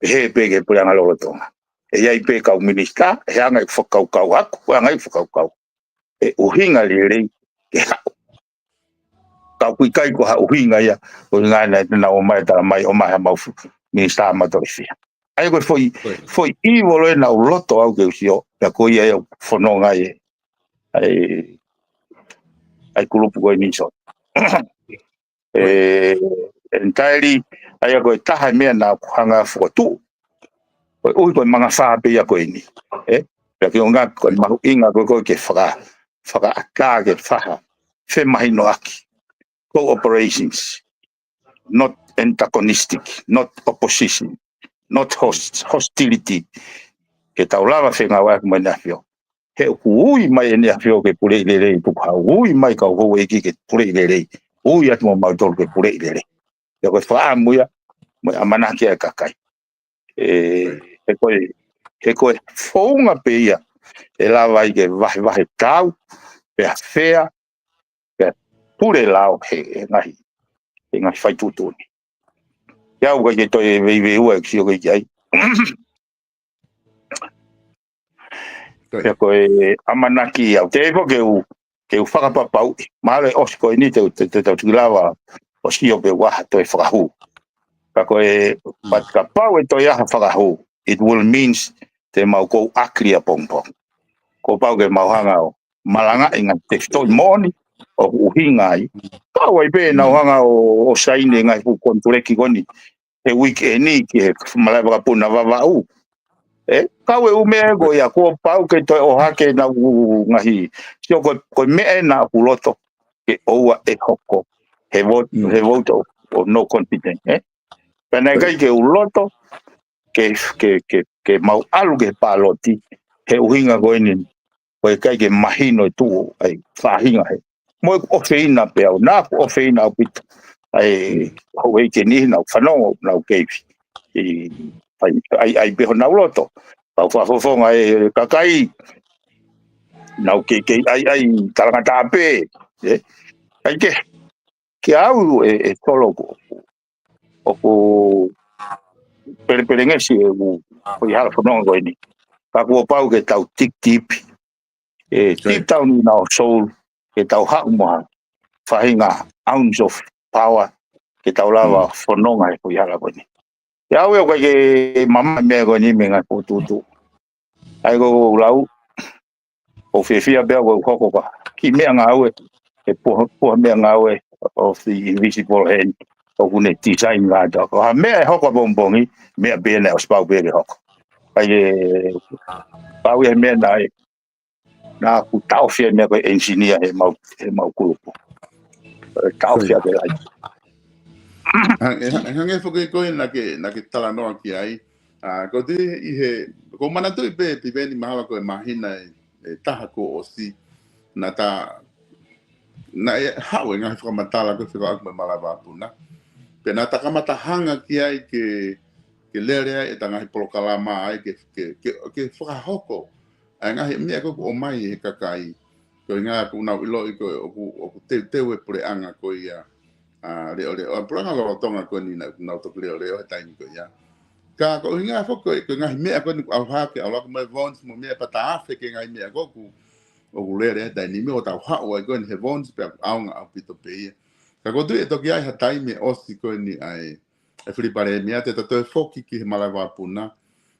[SPEAKER 3] He pe ke pureanga lorotonga. E iai pe kau minista, he angai whakaukau aku, angai whakaukau. E uhinga le re, ke hao. Ka kui kai ko ha uhinga ia, o ngai na o mai tala mai, o mai ha mau minista amatorifia. Ai ko foi ivolo na loto au ke usio ka ko ia fononga e ai kulupu ko ni so entirely ai ko taha me na hanga fotu o ko manga fa pe ya ko ni ya ke nga ko ma inga ko ke fra ka ke fa fe mai no aki cooperations not antagonistic not opposition not hostility ke taulava whenga wak mai na whio. He ui mai e nea whio ke pure i lerei tuka, ui mai ka hou eki ke pure i lerei, ui atu mo mautolu ke pure i lerei. Ia koe whaamuia, mai amanaki a kakai. He koe whaunga pe ia, e lawa i ke vahe tau, pe a whea, pure lao he ngai fai tutu ni ya u ke to e ve u ke sio ke ai ya ko e amanaki au te vo ke u whaka papau mare osko ni te lava o sio pe wa to e whakahu ka ko e pat ka pau e to ia whakahu it will means te mau ko akria pongpong ko pau ke mau hanga o malanga inga te stoi moni o uhinga ai pau ai pe na hanga o saine ngai pu kontureki koni e weekend ni ke malava puna vava u kawe u me go ya ko pau ke to o hake na ngahi sio ko me na puloto ke oua e hoko he voto o no confident pena kai ke uloto ke mau alu ke paloti he uhinga go ini ko kai ke mahino tu ai fahinga he mo o feina pe na o feina pit ai ho ke ni na fano na ke ai pe na uloto pa fo ngai kakai na ke ai talanga tape ai ke au e tolo o pere ngesi o ya fo no go ni pa ko pau ke tau tip tip tau ni na soul ke tau ha mo fahinga ounce of power ke tau lava fo no ngai ko ya la go ni ya o ke mama me go ni me ngai po tu ai go lau o fia be go ko ki me nga we e po me nga we of the invisible hand o kune design nga do ha me ho ko bombongi me be na spau be ho ai pa we me na ku tau fia me ko engineer e mau kulupo tau fia be ai
[SPEAKER 2] hange foke ko na ke tala no ki ai ko te I he ko mana tu pe ni mahala ko mahina e taha ko o si na ta na e hawe ngai whakamatala ko whika aku me malawa puna. Pena ta kamata hanga ki ai ke lerea e ta ngahi polokalama ai ke whakahoko. Ai ngahi mea ko o mai e kakai. Ko ngā ku nau ilo I ko o teu e pure anga ko ia reo. O puranga ko tonga ko ni nau toku reo he taimi ko ia. Ka ko ngā whako ko ngahi mea ko ni au hake au lako mai vons mo mea pata awhe ke ngahi mea ko ku o lere dai ni me o tau hao ai ko ni he vons pe aunga au pito pe ia ka ko tu e toki ai hatai me osi ko ni ai e flipare mea te tato e foki ki he malawa puna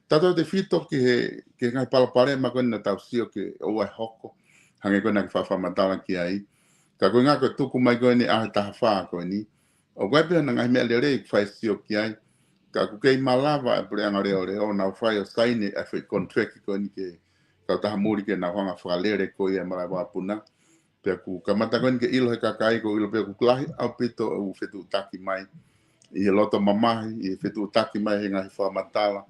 [SPEAKER 2] tato te fito ki he ngai palapare ma ko ni na tau sio ke o ai hoko hange ko na ki whawha matala ki ai ka ko ngā ko tuku mai ko ni ahe taha wha ko ni o koe pe na ngai mea lere I whai sio ki ai ka ku kei malawa e pure anga reo na whai o saine e whi contract ko ni ke ka taha muri ke na hanga whakalere ko ia mara wapuna. Pea ku kamata koen ke ilo he kakai ko ilo pea ku klahi au pito u whetu taki mai. I he loto mamahi, I he whetu taki mai he ngahi whamatala.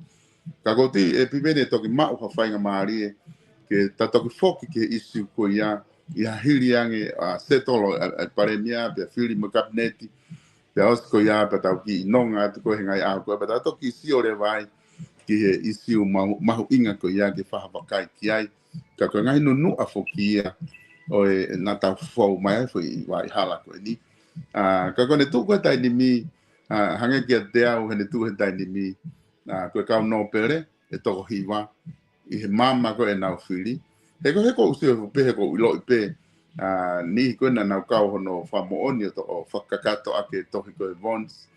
[SPEAKER 2] Ka koti e pipene toki mau hawhainga maari e ke tatoki foki ke isi ko ia I ha hiri ange setolo e paremia pea whiri mo kabineti. Pea osko ia pea tau ki inonga atu ko he ngai au ko pea tatoki isi o le vai ki he isiu mahu inga ko ia ke whahawakai ki ai. Ka koe ngai no nua foki ia o e nā tau whau mai fo I wai hala ko ni. Ka koe ne tūku he tai ni mi, hange ki a te au he ne tūku he tai ni mi, koe kau no pere, e toko hiwa, I he mama ko e nau whiri. He ko usio pe he ko ilo I pe, ni koe na nau kau hono whamooni o whakakato ake tohi koe vons,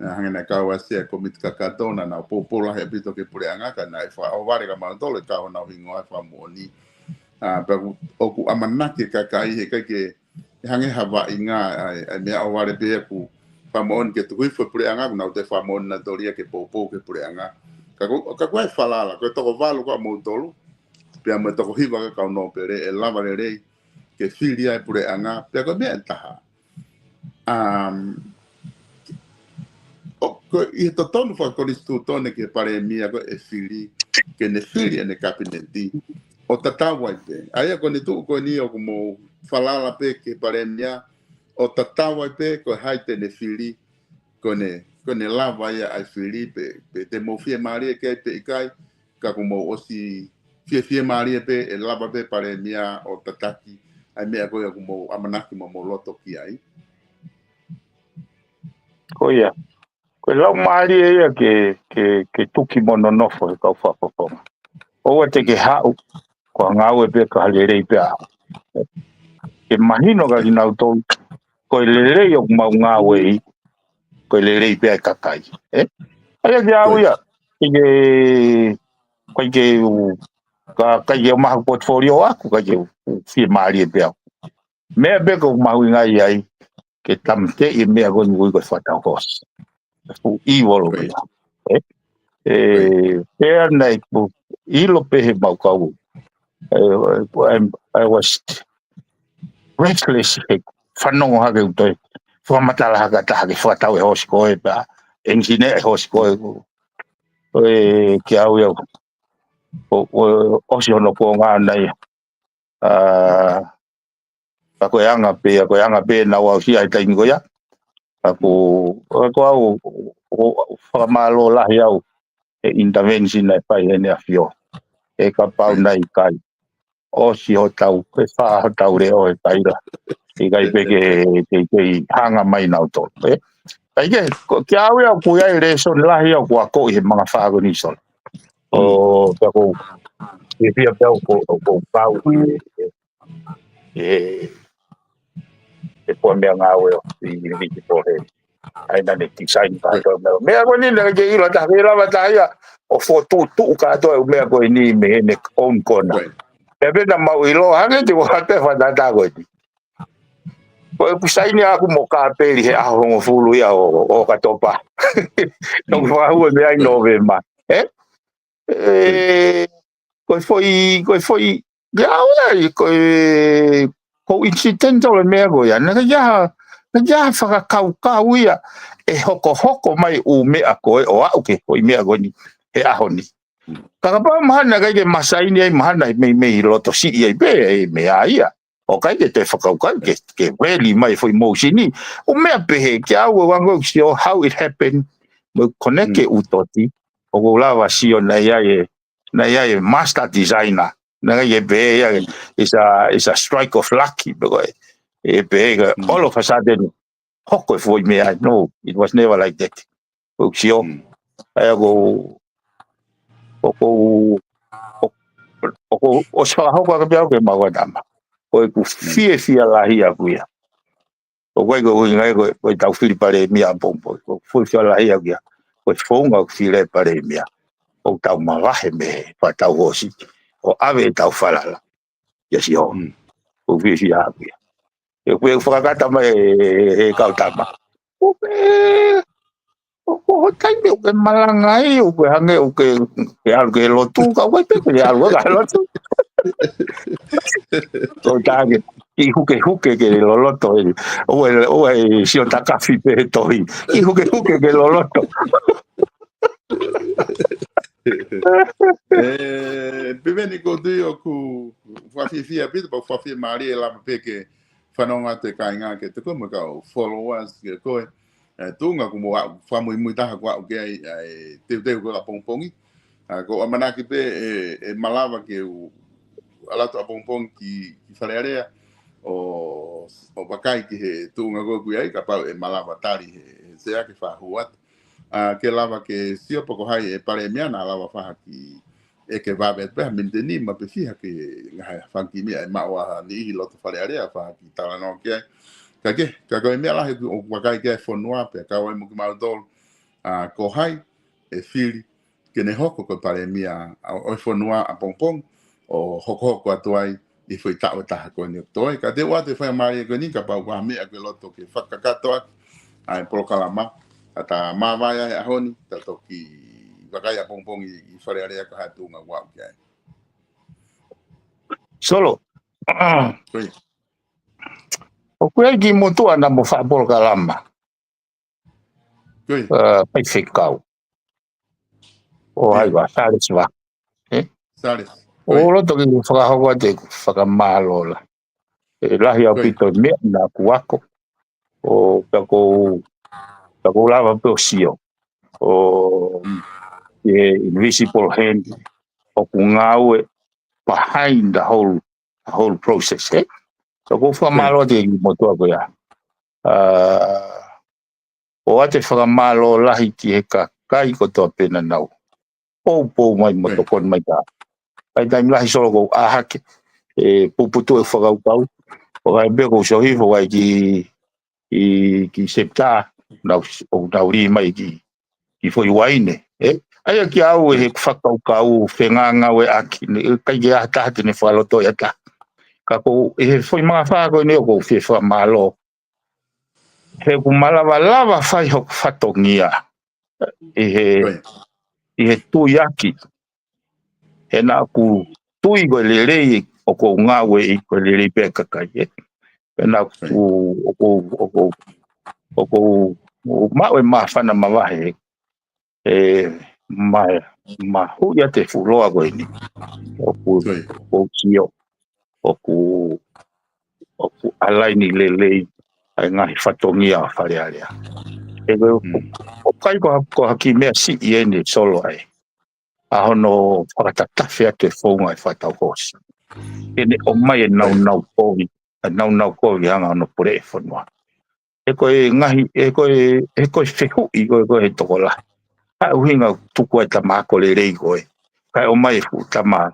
[SPEAKER 2] hange na kau asia ko mit kakato na nau popola he pito ke pure angaka na e wha o ware ka manatole kau nau hingo ai whamooni. Pero o ku amanaki kakai he kai ke hange hawa I ngā ai mea o ware pe ku whamooni ke tuhui fo pure angaka nau te whamooni na doria ke popo ke pure angaka. Ka koe whalala, koe toko walu ko a mautolu, pia me toko hiwa ka kau no pere, e lava le rei, ke whiri ai pure angaka, pia koe mea taha. Ko I to tonu fa ko listu tone ke pare mia ko e fili ke ne fili ne kabineti o tatawa pe ai ko ni tu ko ni o como falala pe ke pare mia o tatawa pe ko haite ne fili ko ne lava ya ai fili pe te mo fie mari ke te kai ka como o si fie mari pe e lava pe pare mia o tataki ai mea koe aku mo amanaki mo loto ki ai.
[SPEAKER 3] Koia. Koe lau maari ea ke tuki mono nofo e kau whapaponga. Oua te ke hau, ko ngau e pia ka halerei pia. Ke mahino ka ki nau tau, koe lerei o mau ngau e i, koe lerei pia e kakai. Aia ke au ia, koe ke kai o mahu portfolio aku, kai ke fie maari e pia. Mea beko mahu ngai ai, ke tamte i mea goni ui koe whatau hos. Fu i wolo pia. Pea nei pu ilo pehe mau kau. I was restless he whanongo hake utoi. Whamatala haka taha ke whatau e hosi koe pa. Engine e hosi koe. Ki au iau. Osi hono ko ngā nei. Ako e anga pe na wau si ai taingi koia. Ako au whamalo lahi au. Intervention nei pai hene a fio. E ka pau nei kai. Osi ho tau, e wha ho tau reo e taira. I kai peke te hanga mai nau tō. Kai ke awe au kui ai re son lahi au kua ko i he mga whaago ni son. O tako, e pia pia ko pau e pua mea ngā weo i riki po he. Aina ne design kātoa mea. Mea ko ni nere ke ilo ta hira wataia o fotu tu kātoa mea ko ni me he ne own kona. Ebe na mau ilo hange te wate whatata koe ti. Koe kusaini aku mo kāperi he ahongo fulu ia o katopa. Nong whahua mea i novema. Koe foi, koe incidental le mea koe. Naka jaha whakakau ia e hoko mai u mea koe o auke koe mea koe ni he ahoni. Kakapa mahana kai ke masaini ai mahana me loto si ai be me ia o kai ke te whakaukai ke weli mai foi mo sini o mea pehe ke au wango si o how it happened mo connect ke utoti o go lava si o na ia master designer na ia be ia is a strike of lucky because e be all of a sudden hoko foi me no it was never like that o si o ai go o sa ho ka pia ke mawadama o ku fie lahi a kuia o koe ko ngai ko tau fili pare mia pompo o fie lahi a kuia ko fonga file pare mia o tau malahe me pa tau hosi o ave tau falala ya si o o fie a kuia e koe whakakata mai e kautama o o tai me o ke malangai o ke hange o ke alu ke lotu ka wai pe ke alu ka lotu o tage i huke ke loloto o si o takafi pe toi i huke ke loloto
[SPEAKER 2] Piveni ko dio ku whawhiwhia pita pa whawhia maari e lama peke whanonga te kainga ke te kuma kau followers ke koe tunga ku mo whamui mui taha ku au ke ai teu ko la pongpongi ko amanaki pe e malawa ke alato a pongpong ki whalearea o wakai ki he tunga ko ku ai ka pau e malawa tari he sea ke whahuat ke lava ke sio poko hai e pare miana lava faha ki e ke vabe pe minte ni ma pe fiha ke ngai fanki mi ai ma wa ni hi loto fale area faha ki tala no ke ka ko mi ala he o wakai ke fonua pe ka wa mo ki mal dol ko hai e fili ke ne hoko ko pare mia o fonua a pongpong o hoko atuai i foi ta o ta ko ni toi ka te wa te fa mai ko ni ka pa wa mi a ke loto ke fakakato ai pro kalama ata mawaya e ahoni ta toki wakai a pongpong i whare area ka hatu ngā wau ki ai.
[SPEAKER 3] Solo o koe ki motua na mo whaapolo ka lama pai whikau o hai wa sares wa
[SPEAKER 2] Sares
[SPEAKER 3] o roto ki whakahoka te whakamālola e lahi au pito mea na kuako o kako lava pe o sio o invisible hand o ku ngau behind the whole process ko whamalo te motua ko ia. O ate whamalo lahi ki he ka kai ko toa pena nau. Pou mai motokon mai ka. Ai taim lahi solo ko ahake. Puputu e whakaukau. O kai beko sohi fo kai ki septa. Nau ri mai ki foi waine. Ai ki au he whakaukau whenganga we aki. Kai ke ahata ne whaloto ia ta. Ka ko he foi mga whako ne o ko whi whamalo. He ku malawa whai hok whatongia. I he tui aki. He nā ku tui koe le rei o ko ngā we i koe le rei pēka kai. He nā ku o ko mawe maa whana mawahe. Ma hui a te furoa koe ni. O ku kio. O ku alaini le rei. Ai ngahi whatongia a wharearea. O kai ko haki mea si i ene solo ai. A hono whakatatafe atu e whaunga e whatau hosi. Ene o mai e nau kovi. Nau kovi hanga ono pure e whanua. E koe ngahi, e koe whehu i koe he toko la. Kai uhinga tuku e ta mako le rei koe. Kai o mai e fu tama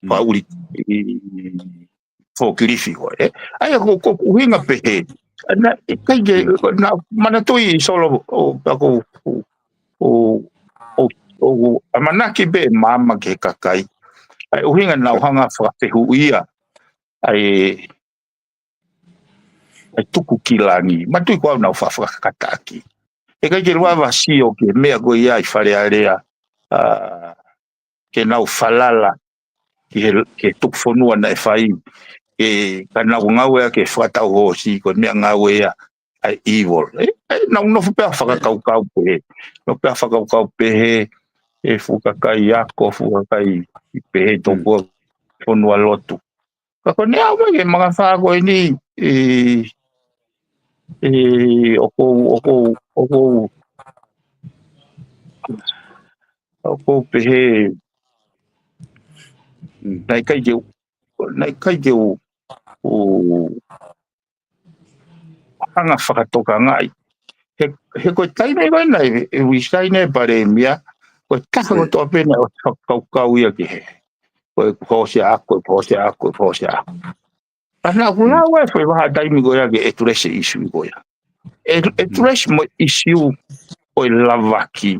[SPEAKER 3] whauri whokirifi koe. Ai ko uhinga pehe. Kai ke manatui solo o amanaki be mama ke kakai. Ai uhinga nau hanga whakatehu ia. Ai tuku kilangi. Matui kua nau whakataki. E kai ke rua wasi o ke mea koe ia i wharearea. Ke nau whalala. Ke tuku whanua na e whai. Ka nau ngawe ke whakatau hosi. Ko mea ngawe ia. Ai evil. Nau nofu pea whakakaukau pehe. No pea whakaukau pehe. E fukakai ako, fukakai i pehe toko whanua lotu. Kako nea ome ke mga whako ini oko pehe nai kai ke o hanga whakatoka ngai. He koe taine koe nai, e wisaine pare mia, koe taka ko toa pena o whakaukau ia ki he. Koe hose ako. Ana kula ue foi waha taimi ko ia ke e turese isu ko ia. E turese mo isu o lavaki.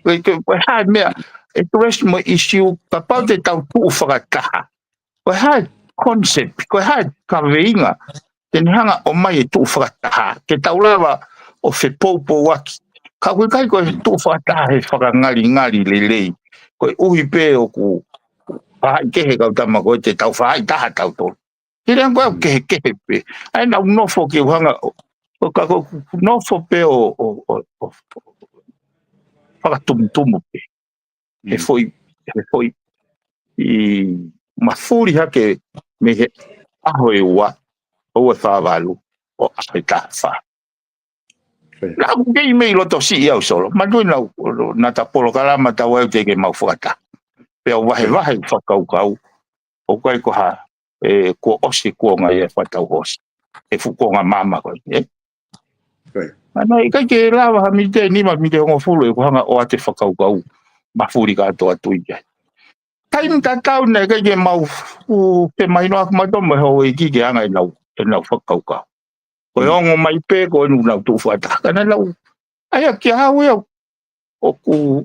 [SPEAKER 3] Koe hai mea, e turese mo isu ka pau te tau tuu whakataha. Koe hai concept, koe hai kaweinga. Tene hanga o mai e tuu whakataha. Ke tau lawa o whepoupo waki. Ka koe kai koe tuu whakataha he whakangari lelei. Koe uhi pe o ku whahai kehe kau tama koe te tau whahai taha tau tolu. Hire ang koe kehe pe. Ai nau nofo ke uhanga o ka koe nofo pe o whakatumutumu pe. He foi i mafuri hake me he aho e ua. O e whawalu o aho e taha wha. Nā kei mei loto si iau solo. Matui nā ta polo kalama tau au teke mau whakata. Pea wahe whakaukau. O kai ko ha ko osi ko ngai e whatau hosi. E fuko ngā mama koe. Ana i kai ke lawa ha mite ni ma mite hongo fulu e ko hanga o ate whakaukau. Mafuri ka atoa tui kai. Taim tatau nei kai ke mau pe maino aku matoma ho e ki ke hanga e nau whakaukau. Ko ongo mai pe ko nu nau tu fata kana lau ai ki hau eu o ku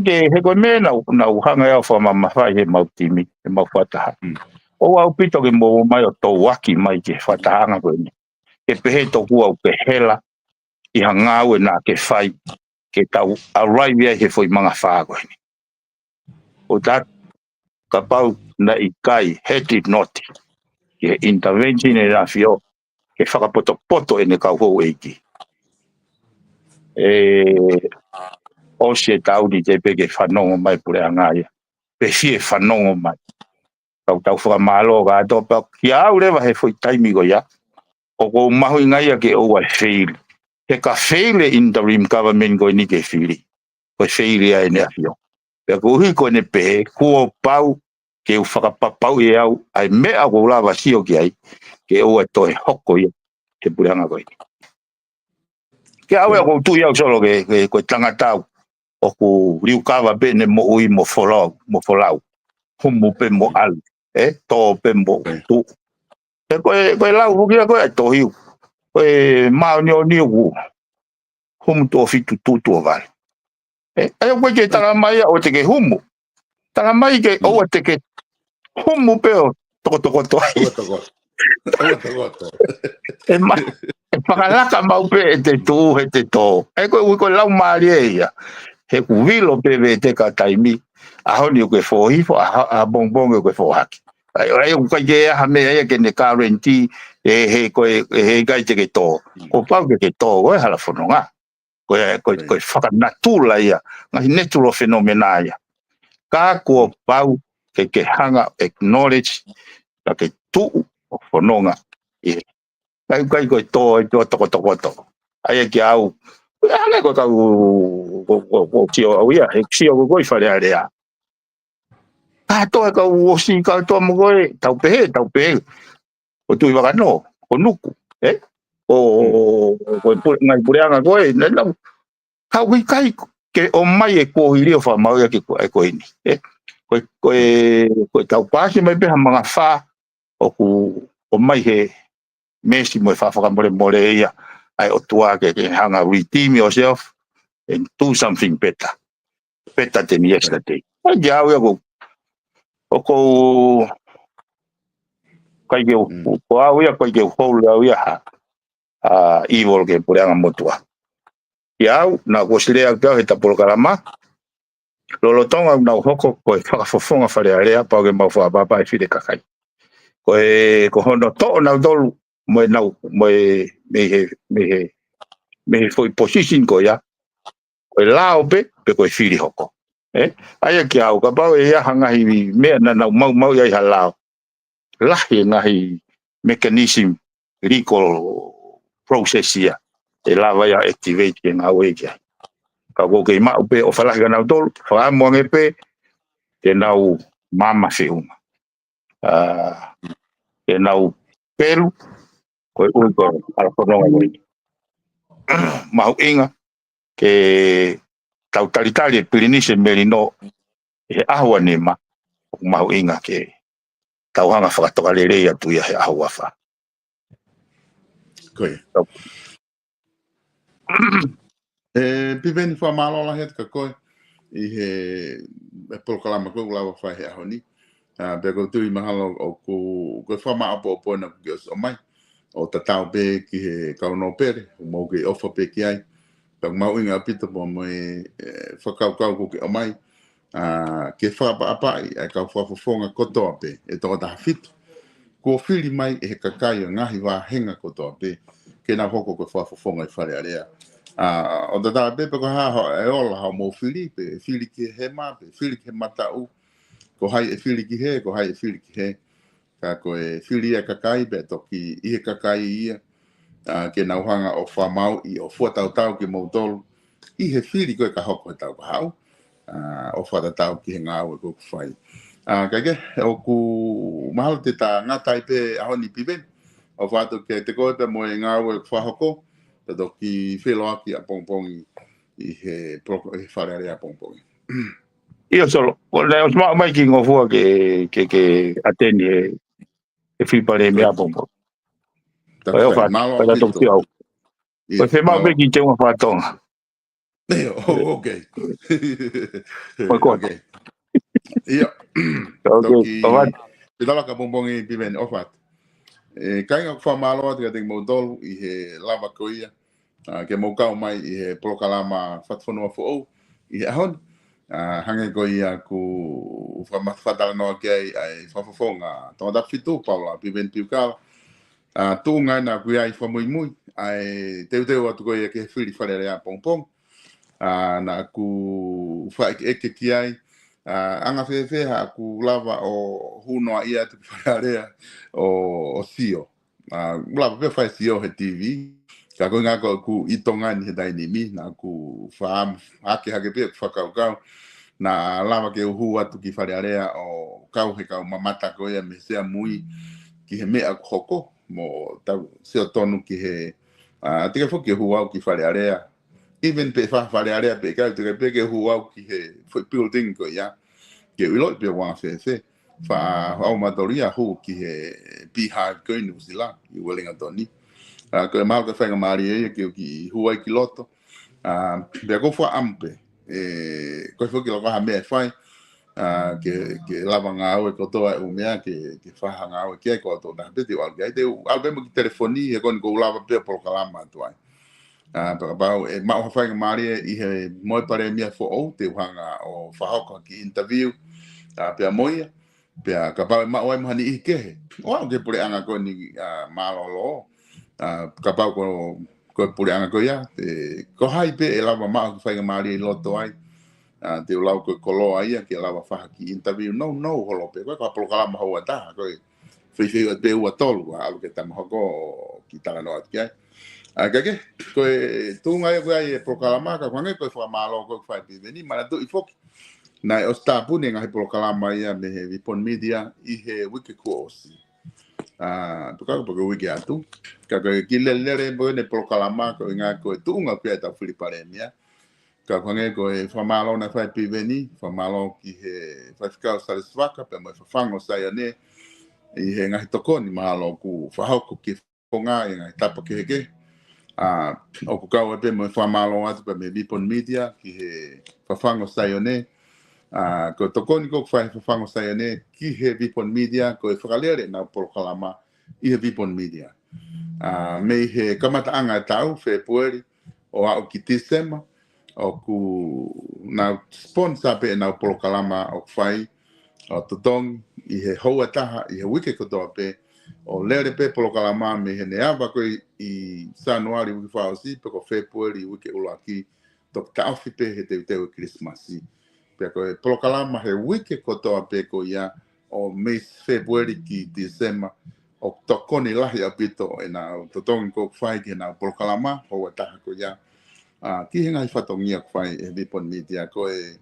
[SPEAKER 3] ke he ko me nau hanga eu fa mama fai he mau timi he mau fata o au pito ke mo mai o to waki mai ke fata hanga ko ni ke pehe to ku au pehela i hanga we na ke fai ke tau arrive he foi manga fa ko ni o dat ka pau na ikai headed not ke intervention e la fio ke whakapoto e ne kau hou eiki. O se tau ni te peke whanongo mai pure angaia. Pe fie whanongo mai. Kau tau whakamalo ka ato pa ki au rewa he fwoi taimi ko ia. O ko mahui ngai ke o ai fail. He ka fail e interim government ko ni ke whiri. Ko fail ia e ne afio. Pe ko hui ko ne pe kua pau ke u whakapapau e au, ai mea ko ulawa sio ki ai, ke o e toi hoko ia, he pureanga koe. Ke au e ko tu iau solo ke koe tangatau, o ku riu kawa pe ne mo ui mo folau, humu pe mo alu, tō pe mo tu. Ke koe lau hukia koe ai tohiu, koe mao ni o ni ugu, humu tō fitu tu o vale. Ai koe ke tala mai o te ke humu, tala mai ke o te ke humu pe o toko toai.
[SPEAKER 2] Toko.
[SPEAKER 3] E whakalaka mau pe e te tū he te tō. E koe lau maari e ia. He ku vilo pe ve te ka taimi. A honi o koe fōhifo, a bongbong o koe fōhaki. Ai o kai ke aha mea ia ke ne karenti he gai te ke tō. Ko pau ke tō, koe hala whanonga. Koe whakanatula ia. Ngahi netulo fenomena ia. Ka kua pau ke hanga acknowledge ka ke tuu o whanonga. Kai koe tō e tō toko. Ai ki au. Ane koe kau tio au ia. He sio koe whare area. Ka tō e kau osi ka tō mo koe. Tau pehe. O tui waka no. O nuku. O ngai pureanga koe. Kau kai ke o mai e kōhiri o whamau ia ki koe ni. Koe tau pāsi mai peha mga whā. O mai he mesi mo e whawhakamore ia. Ai o tua ke hanga redeem yourself and do something better than yesterday. Ai ki au ia ko kai ke ko au ia kai ke holu au ia evil ke pureanga motua. Ki au na ko silea kia he tapolo karama lolotonga na hoko ko whakafofonga whare area pau ke mau whaapapa e whire kakai. Ko hono to na dolu mo me foi position ko ya ko lao pe ko fili hoko ai ki au ka pau e hanga hi me na mau ia halao lahi ngahi mechanism recall process ia e lava ya activate ke nga we kia ka go ke ma pe o fala ga na dol fa mo nge pe ke nau mama feuma ke nau pelu ko ko ala kono ngai mau inga ke tau talitali pirinise merino he ahua ne ma mau inga ke tau hanga whakatoka lere ia tu ia he ahua wha.
[SPEAKER 2] Koe. Piveni wha malola het ka koe i he polokalama koe ulawa whai he ahoni. Peko tui mahalo o koe wha maa po na kukios o mai. O tatau pe ki he kauno pere, o mau ke ofa pe ki ai. Pag mau inga apita po mo e whakau ko ki o mai. Ke whapaapai ai kau whafofonga kotoa pe e toko taha fitu. Ko whiri mai e he kakai o ngahi wā henga kotoa pe. Ke nā hoko ko whafofonga i whare area. O tatau pe peko haho e ola hao mō whiri pe whiri ki he mā pe whiri ki he matau. Ko hai e whiri ki he, ko hai e whiri ki he. Ka koe whiri e kakai pe toki i he kakai ia. Ke nauhanga o whamau i o fuatautau ki mautolu. I he whiri koe ka hoko he tau ka hau. O fuatatau ki he ngāua ko whai. Kaike, o ku mahalo te tā ngatai pe ahoni piveni. O whātu ke te koe pe mo e ngāua ko whahoko. Te toki wheloaki a pongpongi i he whareare a pongpongi.
[SPEAKER 3] Ia solo, o leo mai ki ngofua ke ateni e whipare mea pongpongi. Koe o whātu, koe rato ki au. Koe whemau me ki te unga whātonga.
[SPEAKER 2] Okay.
[SPEAKER 3] Okay.
[SPEAKER 2] Ia.
[SPEAKER 3] Okay.
[SPEAKER 2] Te tala ka pongpongi piveni o whātu. Kainga ku whamaloa te kating mautolu i he lava koia. Ke maukau mai i he polokalama whatwhanua fōou i he ahon. Hange koia ku whatala noa kei ai whafafonga. Tonga tapitu paula piveni piukala. Tū ngai nā kui ai whamui ai teu atu koia ke whiri wharerea pongpong. Nā ku whaike eke ki ai. Anga whewheha ku lava o hunoa ia te wharerea o sio. Lava pe whai sio he TV. Ka koe ngā ku itonga ni he daini mi. Nā ku whaam hake pe whakaukau. na lava ke uhu atu ki wharearea o kau he kau mamata ko ia me sea mui ki he mea hoko mo tau seo tonu ki he tika fo ke hu au ki wharearea even pe wharearea pe kau tika pe ke hu au ki he building ko ia ke uiloi pe wā se fa au matoria hu ki he beehive ko i New Zealand i Wellington ko mau ka whainga maari e ki huai ki loto pe ko fua ampe ko fo ki lo ka mea whai ke lava ngā au e kotoa e umea ke whaha ngā au e kia ko ato na peti o algai te albemo ki telefoni e koni ko lava pe por kalama atuai pakapau e mau hawhainga maari e i he moe pare mea fo au te uhanga o whahoka ki interview pe a moia pe a kapau e mau ai mahani i kehe o au ke pure anga ko ni malolo kapau ko pure anga ko ia ko hai pe e lava mau hawhainga maari e loto ai te ulau ko koloa ia ke lava whaha ki interview no holo pe ko apolo kalama hoa ta ko fei te ua tolu alu ke tamahoko ki tala no at kia kake ko tunga ia ko ai prokalama ka kwange ko fa malo ko fa ti veni mana tu ifoki na o sta pune nga prokalama ia me he vipon media i he wiki ko osi tu ka ko wiki atu ka ki lele bo ne prokalama ko nga ko tunga pe ta filiparemia ka kwange ko e famalo na fai piveni famalo ki he fafikao satisfaka pe mo fango sai ne i he nga tokoni malo ku fahoko ki fonga i nga tapa ki he o ku kau pe mo famalo atu pe me vipon media ki he fafango sai ne ko tokoni ko fai fafango sai ne ki he vipon media ko e fakalere na prokalama i he vipon media me he kamata anga tau fe pueri o au ki tisema o ku na sponsor pe na prokalama o fai o totong i he hoa taha i he wike kotoa pe o lere pe prokalama me he neava ko i sanuari wiki whaosi pe ko februari wike ulaki tok taufi pe he te Christmasi pe ko prokalama he wike kotoa pe ko ia o mes februari ki December o tokoni lahi apito e na totong ko fai ki na prokalama hoa taha ko ia ki he ngai whatongia kwhai e vipon media ko e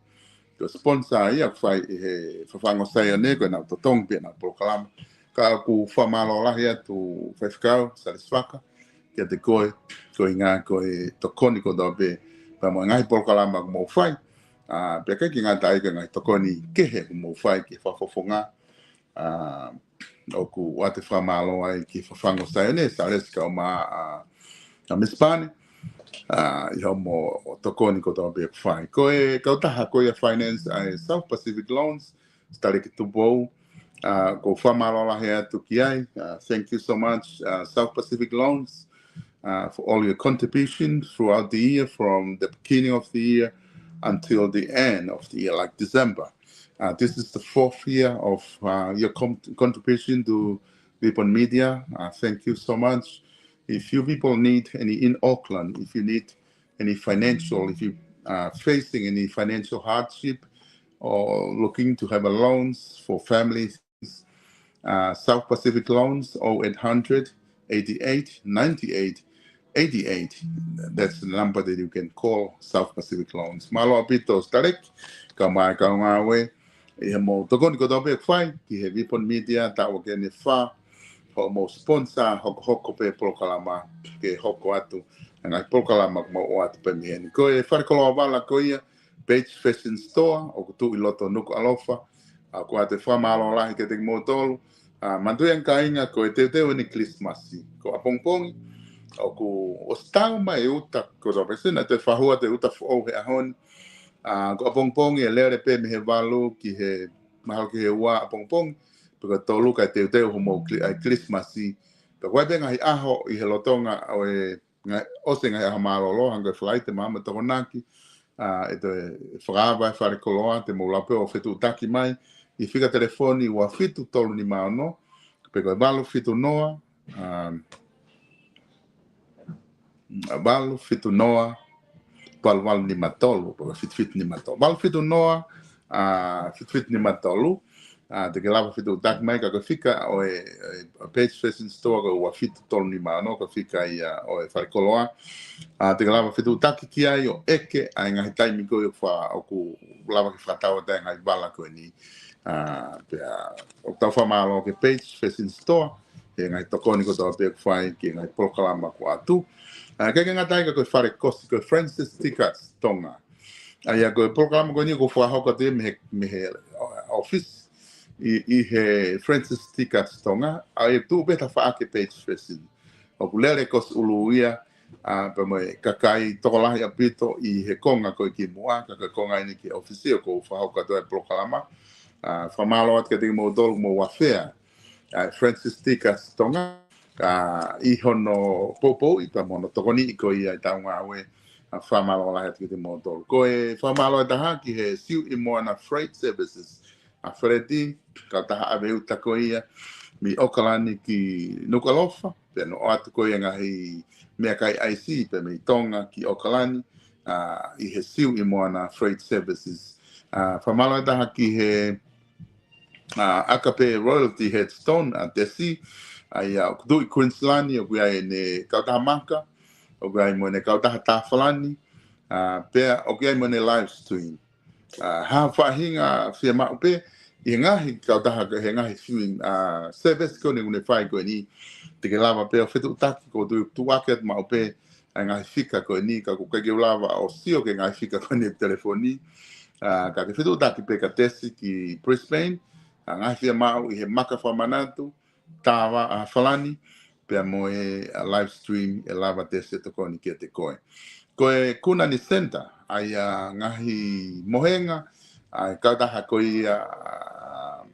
[SPEAKER 2] sponsor ia kwhai e he whawhango saia ne ko e nau totong pia na prokalama ka ku whamalo lahi atu whaiwhakau satisfaka kia te koe i ngā koe tokoni ko dobe pa mo ngai prokalama ko mo whai pia kai ki ngā tai ka ngai tokoni kehe ko mo whai ki whafofonga o ku wate whamalo ai ki whawhango saia ne sa reska o ma mispane i homo tokoni ko tō bea whai. Ko e kautaha ko ia finance ai South Pacific Loans, stare ki tubo, ko whamalola he atu ki ai. Thank you so much, South Pacific Loans, for all your contributions throughout the year, from the beginning of the year until the end of the year, like December. This is the 4th year of your contribution to Vipon Media. Thank you so much. If you people need any in Auckland, if you need any financial, if you are facing any financial hardship or looking to have a loans for families, South Pacific Loans 0800 88 98 88. That's the number that you can call South Pacific Loans. Malo apito starek kamai kaungawe e mo tokoni ko dobe fai ki he Vipon Media ta o kene fa ho mo sponsor hoko pe prokalama ke hoko atu ngai prokalama mo o atu pe miheni ko e wharekolo wala ko ia Beach Fashion Store o tu i loto nuku alofa ko ate whamalo lahi ke te motolu mandu yang kainga ko e te ni Christmasi ko apongpongi o ku o stau mai uta ko so pesina te whahua te uta fo he ahon ko apongpongi e lere pe me he walu ki he mahal ki he ua apongpongi porque tolu ka te homo Christmasi pe wa benga hi aho i he lotonga o e o se ngai amalolo hanga flight te mama to naki e te frava fare koloa te mo lape o fetu taki mai i fica telefoni wa fitu tolu ni mano pe ko balu fitu noa balu fitu noa wal ni matolu pe fit ni matolu balu fitu noa fit ni matolu te ke lava fitu tak mai ka fika o page fashion store ko wa fitu tolu ni mano ka fika ia o whaikoloa te ke lava fitu tak ki ai o eke ai ngai taimi ko fa o ku lava ki whatau te ngai bala ko ni o tau whamalo ke page fashion store e ngai tokoni ko tau pe whai ki ngai proklama ko atu ke ngatai ka ko whare kosi ko Francis Tickets tonga ai ko proklama ko ni ko whahoka te me office i he Francis Tickets tonga ai tu beta whaake page fashion o kulere kos uluia pa mai kakai tokolahi apito i he konga ko ki mua ka konga ini ki office ko whahoka to e proklama whamalo at ka te mo dol mo wafea Francis Tickets tonga i hono popo i pa mono tokoni i ko i ai taunga awe whamalo la het ki te mo dol ko e whamalo taha ki he siu i moana freight services a freti ka taha ave uta ko ia mi okalani ki Nukalofa pe no atu ko ia ngahi mea kai IC pe mi tonga ki okalani i he siu i moana freight services whamalo taha ki he akape royalty headstone a tesi ai kudu i Queenslandi o kuia ne kautaha maka o kuia mo ne kautaha tafalani pe o kuia mo ne live stream ha whahinga whia maupe i ngahi kautaha he ngahi viewing service ko ne une whai ko ni te ke lava pe o whetu taki ko tu waket maupe ai ngahi whika ko ni ka kukeke lava o sio ke ngahi whika ko ni telefoni ka ke whetu taki pe ka tesi ki Brisbane ngahi whia mau i he maka whamanatu tawa whalani pe mo e live stream e lava tesi to ko ni kia te koe koe kuna ni center ai ngahi mohenga ai kautaha ko ia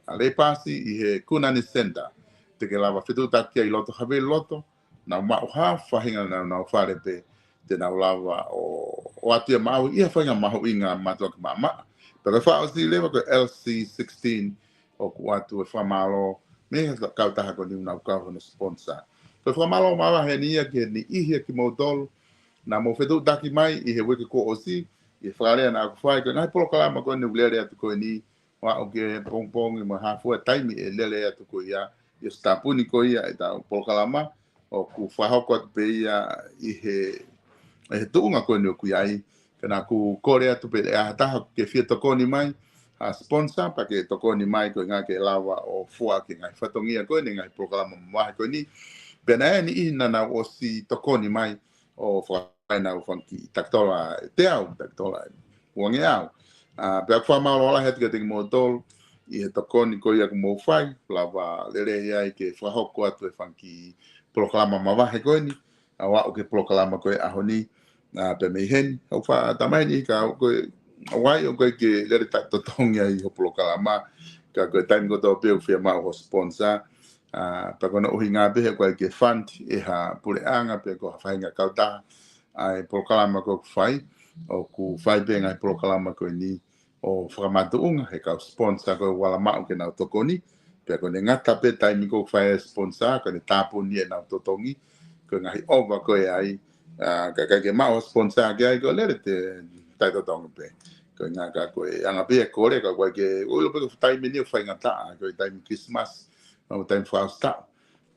[SPEAKER 2] a le pasi i he kuna ni center te ke lava fitu taki i loto habe loto na mau ha whahinga na whare pe te na lava o atia mau ia whainga mahu inga matua ka mama pero whao si lewa ko LC16 o ku atu e whamalo me kautaha ko ni una ukau no sponsor so whamalo mawa he ni ia ke ni ihia ki mautolu na mo fetu taki mai i he weke ko osi i whare na aku whai ko ngai polo kalama ko ni ulere atu ko ni wa o ke pong i mo hafu e taimi e lele atu ko ia i stapuni ko ia e tau polo kalama o ku whahoko atu pe ia i he tuunga ko ni o ku iai kana ku kore atu pe e ahataha ke fia toko ni mai a sponsor pa ke toko ni mai ko ngā ke lawa o fua ke ngai whatongia ko ni ngai polo kalama mwahe ko ni pena e ni i nana o si toko ni mai o whakai nau whanki taktola te au, taktola uangi au. Pea kwa maola heti ka tingi mo tolu, i he tokoni ko ia ku mo whai, lava lere iai ke whahoko atu e whanki proklama mawahe koe ni, a wao ke proklama koe aho ni, pe mei heni, au wha tamai ni ka koe, wai o koe ke lere tak totongia i ho proklama, ka koe taimi ko tau peu whia mau ho sponsor, pa kona uhi ngā pehe koe ke fund e ha pure anga pe ko whainga kautaha ai proklama ko whai o ku whai pe ngai proklama ko ni o whakamatu unga he kau sponsor ko wala mau ke nau toko ni pe ko ne ngata pe taimi ko whai sponsor ko ne tapu ni e nau totongi ko ngahi ova ko e ai ka ke mau sponsor ke ai ko lere te tai totongi pe ko ngā ka ko e anga pe e kore ka koe ke ulo pe ko taimi ni o whainga taa ko e taimi Christmas no time fausta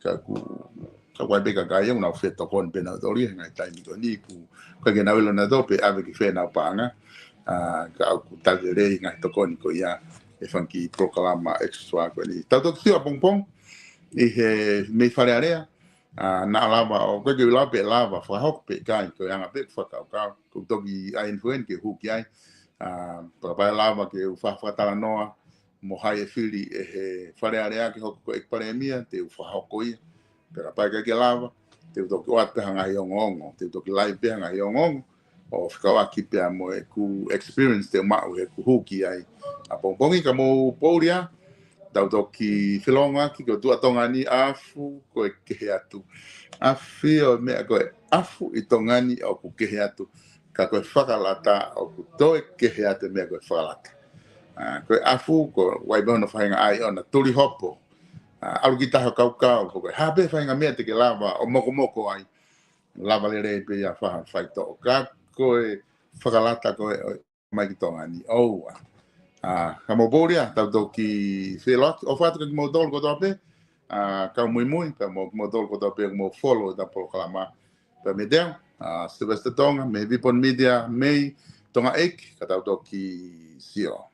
[SPEAKER 2] ka ku ka wai be ka ga ia una feta kon pe na dori ngai tai ni ni ku ka ke na velo na do pe ave ki fe na panga ka ku ta re ngai to kon ko ia e fanki proclama extra ko ni ta to si a pong pong e he me fare area na lava o ko ke la pe lava fa hok pe ka ko anga pe fa ka ku to ki a influen ke hu ki ai pa lava ke fa ta noa mo hai e whiri e he whare area ki hoko ko ekparemia, te u whahoko ia, pera pai ke lava, te u toki oat peha ngahi ongongo, te u toki lai peha ngahi ongongo, o whikawa ki pea mo e ku experience te mau e ku huki ai. A pongpongi ka mo pouria, tau toki whilonga ki ko tuatonga ni afu ko e kehe atu. Afi o mea ko e afu i tongani o ku kehe atu, ka ko e whakalata o ku toe kehe atu mea ko e whakalata. Ko afu ko wai bona whainga ai ona turi hopo alu ki taha kau ko ha be whainga mea te ke lava o moko ai lava le re pe ia whai to ka ko e whakalata ko e mai ki tonga ni oua Ka mo boria tau to ki felok o fatu ki mo dol ko tope ka muy ka mo dol ko tope mo follow da programa pa me deu Sylvester Tonga me vipon media me tonga ek ka tau to ki sio